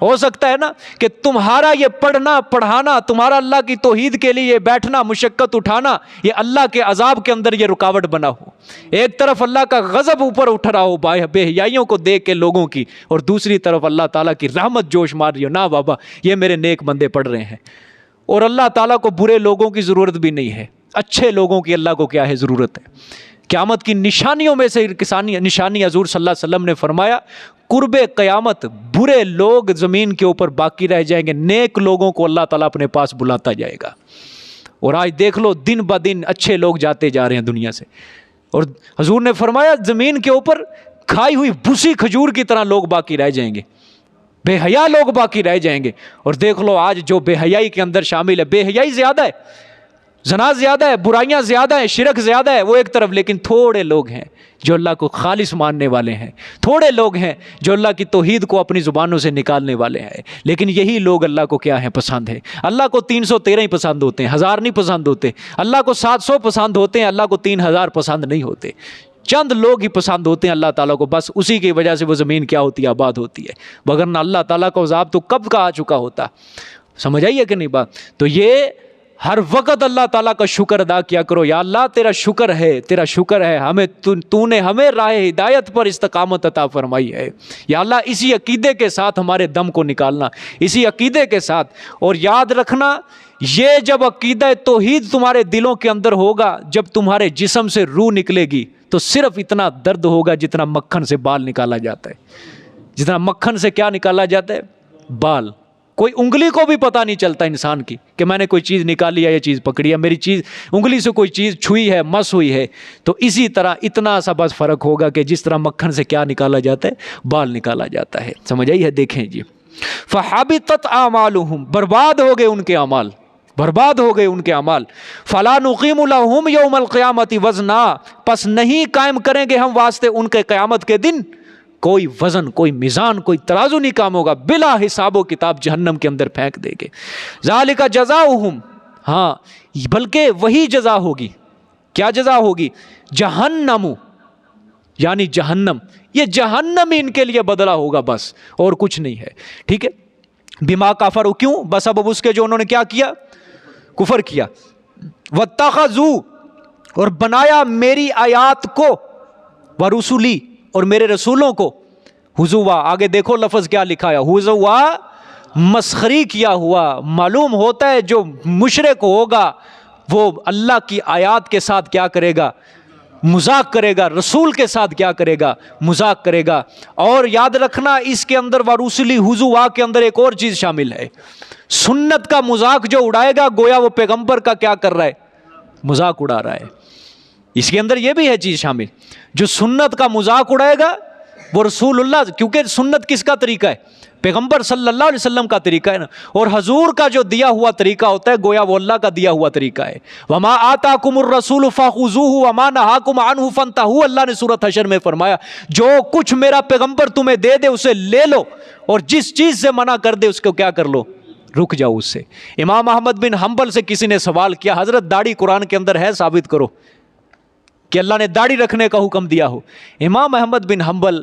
ہو سکتا ہے نا کہ تمہارا یہ پڑھنا پڑھانا, تمہارا اللہ کی توحید کے لیے یہ بیٹھنا, مشقت اٹھانا, یہ اللہ کے عذاب کے اندر یہ رکاوٹ بنا ہو. ایک طرف اللہ کا غضب اوپر اٹھ رہا ہو بے حیائیوں کو دیکھ کے لوگوں کی, اور دوسری طرف اللہ تعالیٰ کی رحمت جوش مار رہی ہو. نا بابا, یہ میرے نیک بندے پڑھ رہے ہیں. اور اللہ تعالیٰ کو برے لوگوں کی ضرورت بھی نہیں ہے, اچھے لوگوں کی اللہ کو کیا ہے ضرورت ہے. قیامت کی نشانیوں میں سے نشانی حضور صلی اللہ علیہ وسلم نے فرمایا, قرب قیامت برے لوگ زمین کے اوپر باقی رہ جائیں گے, نیک لوگوں کو اللہ تعالیٰ اپنے پاس بلاتا جائے گا. اور آج دیکھ لو دن بہ دن اچھے لوگ جاتے جا رہے ہیں دنیا سے. اور حضور نے فرمایا زمین کے اوپر کھائی ہوئی بھوسی کھجور کی طرح لوگ باقی رہ جائیں گے, بے حیا لوگ باقی رہ جائیں گے. اور دیکھ لو آج جو بے حیائی کے اندر شامل ہے, بے حیائی زیادہ ہے, زنا زیادہ ہے, برائیاں زیادہ ہیں, شرک زیادہ ہے, وہ ایک طرف. لیکن تھوڑے لوگ ہیں جو اللہ کو خالص ماننے والے ہیں, تھوڑے لوگ ہیں جو اللہ کی توحید کو اپنی زبانوں سے نکالنے والے ہیں. لیکن یہی لوگ اللہ کو کیا ہیں, پسند ہے. اللہ کو 313 ہی پسند ہوتے ہیں, 1000 نہیں پسند ہوتے. اللہ کو 700 پسند ہوتے ہیں, اللہ کو 3000 پسند نہیں ہوتے. چند لوگ ہی پسند ہوتے ہیں اللہ تعالیٰ کو, بس اسی کی وجہ سے وہ زمین کیا ہوتی ہے, آباد ہوتی ہے. وگرنہ اللہ تعالیٰ کا عذاب تو کب کا آ چکا ہوتا. سمجھ آئیے کہ نہیں بات؟ تو یہ ہر وقت اللہ تعالیٰ کا شکر ادا کیا کرو. یا اللہ تیرا شکر ہے, تیرا شکر ہے, ہمیں تو نے ہمیں راہ ہدایت پر استقامت عطا فرمائی ہے. یا اللہ اسی عقیدے کے ساتھ ہمارے دم کو نکالنا, اسی عقیدے کے ساتھ. اور یاد رکھنا, یہ جب عقیدہ توحید تمہارے دلوں کے اندر ہوگا, جب تمہارے جسم سے روح نکلے گی تو صرف اتنا درد ہوگا جتنا مکھن سے بال نکالا جاتا ہے. جتنا مکھن سے کیا نکالا جاتا ہے, بال. کوئی انگلی کو بھی پتہ نہیں چلتا انسان کی کہ میں نے کوئی چیز نکالی ہے, یہ چیز پکڑی ہے, میری چیز انگلی سے کوئی چیز چھوئی ہے, مس ہوئی ہے. تو اسی طرح اتنا سا بس فرق ہوگا کہ جس طرح مکھن سے کیا نکالا جاتا ہے, بال نکالا جاتا ہے. سمجھ آئی ہے؟ دیکھیں جی, فحبطت اعمالهم, برباد ہو گئے ان کے اعمال, برباد ہو گئے ان کے اعمال. فلا نقیم لهم یوم القیامت وزنا, پس نہیں قائم کریں گے ہم واسطے ان کے قیامت کے دن کوئی وزن, کوئی میزان, کوئی ترازو نہیں کام ہوگا. بلا حساب و کتاب جہنم کے اندر پھینک دے گے. ذالک جزاؤہم, ہاں بلکہ وہی جزا ہوگی. کیا جزا ہوگی؟ جہنم, یعنی جہنم. یہ جہنم ان کے لیے بدلہ ہوگا بس, اور کچھ نہیں ہے. ٹھیک ہے, بما کفروا, کیوں؟ بس اب اس کے جو انہوں نے کیا کیا, کفر کیا. واتخذوا, اور بنایا میری آیات کو, ورسلی, اور میرے رسولوں کو, حضوا. آگے دیکھو لفظ کیا لکھا ہے, حضوا, مسخری کیا ہوا. معلوم ہوتا ہے جو مشرک ہوگا وہ اللہ کی آیات کے ساتھ کیا کرے گا, مذاق کرے گا. رسول کے ساتھ کیا کرے گا, مذاق کرے گا. اور یاد رکھنا اس کے اندر ورسلی حضوا کے اندر ایک اور چیز شامل ہے. سنت کا مذاق جو اڑائے گا گویا وہ پیغمبر کا کیا کر رہا ہے, مذاق اڑا رہا ہے. اس کے اندر یہ بھی ہے چیز شامل. جو سنت کا مذاق اڑائے گا وہ رسول اللہ, کیونکہ سنت کس کا طریقہ ہے, پیغمبر صلی اللہ علیہ وسلم کا طریقہ ہے نا. اور حضور کا جو دیا ہوا طریقہ ہوتا ہے گویا وہ اللہ کا دیا ہوا طریقہ ہے. وما آتاکم الرسول فخذوہ وما نہاکم عنہ فانتہوا, اللہ نے سورۃ حشر میں فرمایا جو کچھ میرا پیغمبر تمہیں دے دے اسے لے لو, اور جس چیز سے منع کر دے اس کو کیا کر لو, رک جاؤ اس سے. امام احمد بن حنبل سے کسی نے سوال کیا, حضرت داڑھی قرآن کے اندر ہے, ثابت کرو کہ اللہ نے داڑھی رکھنے کا حکم دیا ہو. امام احمد بن حنبل